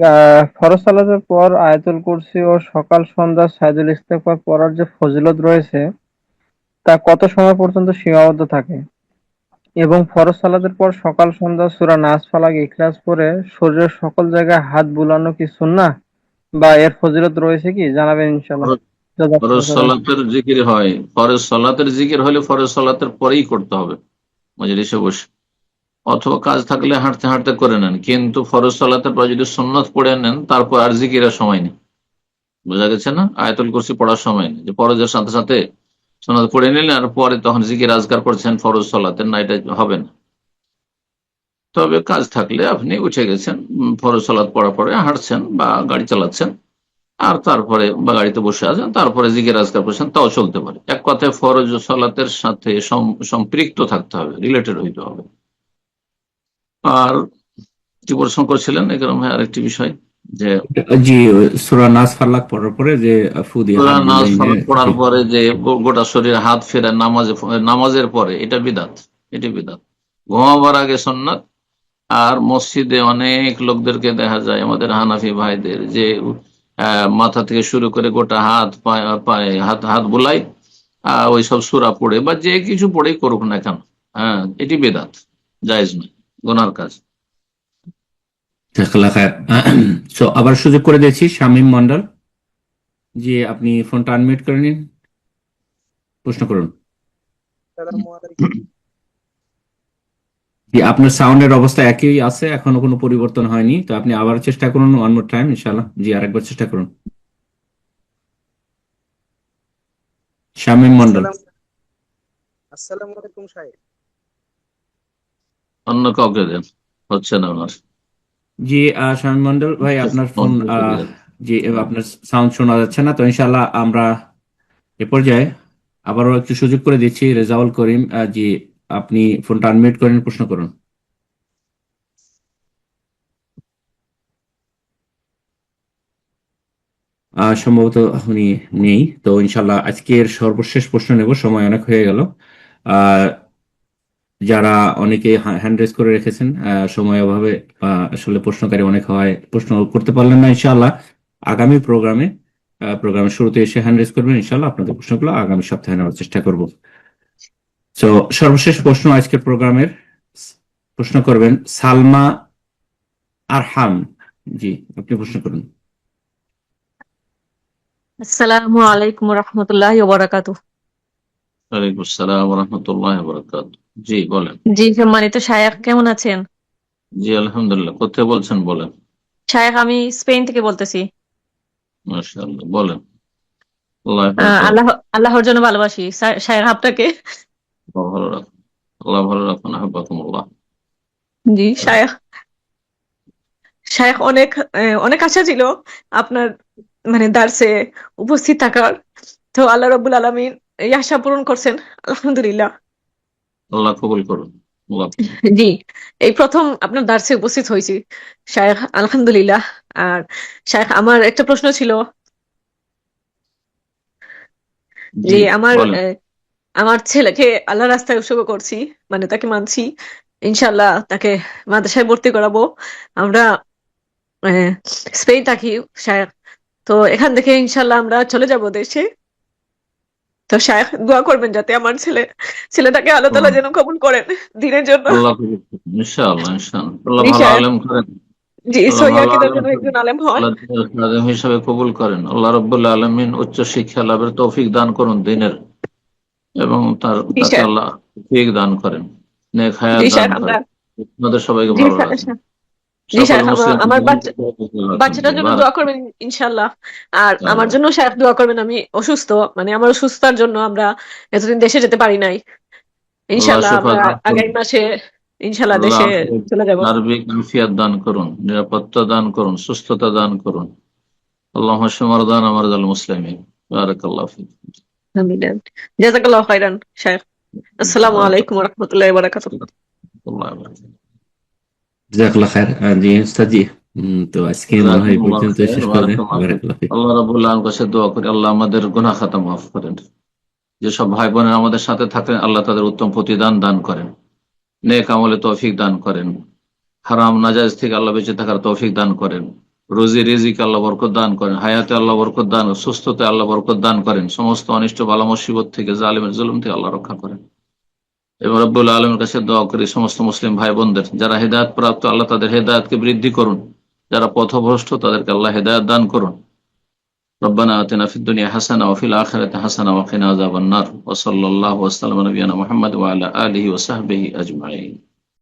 ফরজ সালাতের পর আয়াতুল কুরসি ও সকাল সন্ধ্যা সাইদুল ইস্তেগফার পড়ার যে ফজিলত রয়েছে তা কত সময় পর্যন্ত সীমাবদ্ধ থাকে? এবং ফরজ সালাতের পর সকাল সন্ধ্যা সূরা নাস, ফালাক, ইখলাস পড়ে শরীরের সকল জায়গায় হাত বুলানো কি সুন্নাহ বা এর ফজিলত রয়েছে কি? জানাবেন ইনশাআল্লাহ। ফরজ সালাতের জিকির হয়, ফরজ সালাতের জিকির হলে ফরজ সালাতের পরেই করতে হবে মজলিসে বসে, অথবা কাজ থাকলে হাঁটতে হাঁটতে করে নেন, কিন্তু ফরজ সালাতের পর যদি সুন্নাত পড়ে নেন তারপর আর জিকিরের সময় নেই। বোঝা গেছে না? আয়াতুল কুরসি পড়ার সময় নেই, যে ফরজের সাথে সাথে সুন্নাত পড়ে নিলেন আর পরে তখন জিকির আজকার করছেন ফরজ সালাতের, না, এটা হবে না। তবে কাজ থাকলে আপনি উঠে গেছেন, ফরজ সালাত পড়ার পরে হাঁটছেন বা গাড়ি চালাচ্ছেন, আর তারপরে বা গাড়িতে বসে আছেন, তারপরে জিকির আজকার করছেন, তাও চলতে পারে। এক কথায় ফরজ সালাতের সাথে সম্পৃক্ত থাকতে হবে, রিলেটেড হইতে হবে। আর কি প্রশ্ন করছিলেন একরকম? হ্যাঁ, আরেকটি বিষয় যে জি, সূরা নাস ফালাক পড়ার পরে যে ফু দিয়ে হাত নামাজ বুলিয়ে পড়ার পরে যে গোটা শরীরে হাত ফেরা নামাজের পরে, এটা বিদাত, এটি বিদাত। ঘুমাবার আগে সুন্নাত। আর মসজিদে অনেক লোকদেরকে দেখা যায় আমাদের হানাফি ভাইদের যে মাথা থেকে শুরু করে গোটা হাত পায়ে হাত হাত বুলাই, ওই সব সূরা পড়ে বা যে কিছু পড়েই করুক না কেন, হ্যাঁ, এটি বেদাত, জায়েজ নয়, গুনার কাজ। সো আবার সুযোগ করে দিয়েছি শামীম মন্ডল। জি, আপনি ফোনটা আনমিউট করে নিন, প্রশ্ন করুন। আসসালামু আলাইকুম। জি, আপনার সাউন্ডের অবস্থা একই আছে, এখনো কোনো পরিবর্তন হয়নি, তো আপনি আবার চেষ্টা করুন, ওয়ান মোর টাইম ইনশাআল্লাহ। জি, আরেকবার চেষ্টা করুন। শামীম মন্ডল। আসসালামু আলাইকুম সাহেব। অন্য কাউকে দেন, হচ্ছে না ওনার। জি, শামীম মন্ডল ভাই, আপনার ফোন, জি আপনার সাউন্ড শোনা যাচ্ছে না, তো ইনশাআল্লাহ আমরা এ পর্যায়ে আবারও একটু সুযোগ করে দিচ্ছি রেজাউল করিম, জি আপনি ফোনটা আনমিউট করেন, প্রশ্ন করুন। সম্ভবত উনি নেই, তো ইনশাল্লাহ আজকের সর্বশেষ প্রশ্ন নেব, সময় অনেক হয়ে গেল। আহ, যারা অনেকে হ্যান্ড রেজ করে রেখেছেন, সময় অভাবে আসলে প্রশ্নকারী অনেক হয়, প্রশ্ন করতে পারলেন না, ইনশাল্লাহ আগামী প্রোগ্রামের শুরুতে এসে হ্যান্ড রেজ করবেন, ইনশাল্লাহ আপনাদের প্রশ্নগুলো আগামী সপ্তাহে নেওয়ার চেষ্টা করব। তো সর্বশেষ প্রশ্ন আজকের প্রোগ্রামের, প্রশ্ন করবেন সালমা আরহাম। জি, আপনি প্রশ্ন করুন। আসসালামু আলাইকুম রহমতুল্লাহি ওয়া বারাকাতুহু। ওয়ালাইকুম আসসালাম ওয়া রাহমাতুল্লাহি ওয়া বারাকাতুহু। জি বলেন। জি সম্মানিত শায়েখ, কেমন আছেন? জি আলহামদুলিল্লাহ। কোথায় বলছেন বলেন? শায়েখ, আমি স্পেন থেকে বলতেছি। মাশাআল্লাহ, বলেন। আল্লাহ হেফাজত করুন। আল্লাহর জন্য ভালোবাসি শায়েখ আপনাকে। আল্লাহ ভালো রাখুন। আল্লাহ ভালো রাখুন। আহবাকুমুল্লাহ। জি শায়েখ, অনেক অনেক আশা ছিল আপনার মানে দার্সে উপস্থিত থাকার, তো আল্লাহ রাব্বুল আলামিন এই আশা পূরণ করছেন, আলহামদুলিল্লাহ। আল্লাহ কবুল করুন। আল্লাহ জি, এই প্রথম আপনার দার্সে উপস্থিত হয়েছি শায়েখ, আলহামদুলিল্লাহ। আর শায়েখ, আমার একটা প্রশ্ন ছিল। জি জি, বলেন। আমার ছেলেকে আল্লাহ রাস্তায় উৎসর্গ করছি, মানে তাকে মানছি, ইনশাল্লাহ তাকে মাদ্রাসায় ভর্তি করাবো। আমরা আহ, স্পেন থাকি শায়েখ, তো এখান থেকে ইনশাল্লাহ আমরা চলে যাব দেশে। তো শায়েখ দোয়া করবেন যাতে আমার ছেলেটাকে আল্লাহ তাআলা যেন কবুল করেন দিনের জন্য। আল্লাহ কবুল করুন। ইনশাআল্লাহ ইনশাআল্লাহ। আল্লাহ জি ভালো শায়েখ, আলেম করেন। জি আল্লাহ সহিহ ভালো আকীদার আলেম জন্য করেন। একজন আলেম হন। আল্লাহ দিনের আলেম হিসাবে কবুল করেন। আল্লাহ রাব্বুল আলামিন উচ্চ শিক্ষা লাভের তৌফিক দান করুন দিনের, এবং জি তাকে শায়েখ, আল্লাহ তৌফিক দান করেন, নেক হায়াত জি দান শায়েখ, আমরা করেন। আপনাদের সবাইকে জি ভালো শায়েখ, রাখেন। জি সকল শায়েখ, মুসলিম আমার রাখেন। জি বাচ্চাটার জন্য বারাক দোয়া করবেন ইনশাল্লাহ। আর আমার জন্য শায়েখ দোয়া করবেন। আমি অসুস্থ, মানে আমার অসুস্থতার জন্য আমরা এতদিন দেশে যেতে পারি নাই। আল্লাহ ইনশাল্লাহ শেফা আমরা দান করুন। আগামী মাসে ইনশাল্লাহ আল্লাহ দেশে চলে যাব। সার্বিক আফিয়াত দান করুন, নিরাপত্তা দান করুন, সুস্থতা দান করুন। আল্লাহ মারদানা মারদাল মুসলিমিন। বারাকাল্লাহু ফিক। আমিন। জাযাকাল্লাহু খাইরান শায়েখ। আসসালামু আলাইকুম ওয়া রাহমাতুল্লাহি ওয়া বারাকাতুহু। জাযাকাল্লাহ খায়ের। জি উস্তাদ জি, তো আজকে মনে হয় এই পর্যন্ত শেষ করে দেন। বারাকাল্লাহ ফিক। আল্লাহ রাব্বুল আলামিনের কাছে দোয়া করি, আল্লাহ আমাদের গুনাহ খাতা মাফ করেন। যেসব ভাই বোনেরা আমাদের সাথে থাকেন, আল্লাহ তাদের উত্তম প্রতিদান দান করেন, নেক আমলে তৌফিক দান করেন, হারাম নাজায়েজ থেকে আল্লাহ বেঁচে থাকার তৌফিক দান করেন, রুজি রিজিক আল্লাহ বরকত দান করেন, হায়াতে আল্লাহ বরকত দান, সুস্থতায় আল্লাহ বরকত দান করেন, সমস্ত অনিষ্ট বালা মুসিবত থেকে, জালিমের জুলুম থেকে আল্লাহ রক্ষা করেন। এবং রব্বুল আলমের কাছে দোয়া করি সমস্ত মুসলিম ভাই বোনদের, যারা হেদায়েত প্রাপ্ত আল্লাহ তাদের হেদায়েতকে বৃদ্ধি করুন, যারা পথভ্রষ্ট তাদেরকে আল্লাহ হেদায়েত দান করুন। ربنا آتنا في الدنيا حسنة وفي الآخرة حسنة وقنا عذاب النار وصلى الله وسلم على نبينا محمد وعلى آله وصحبه أجمعين.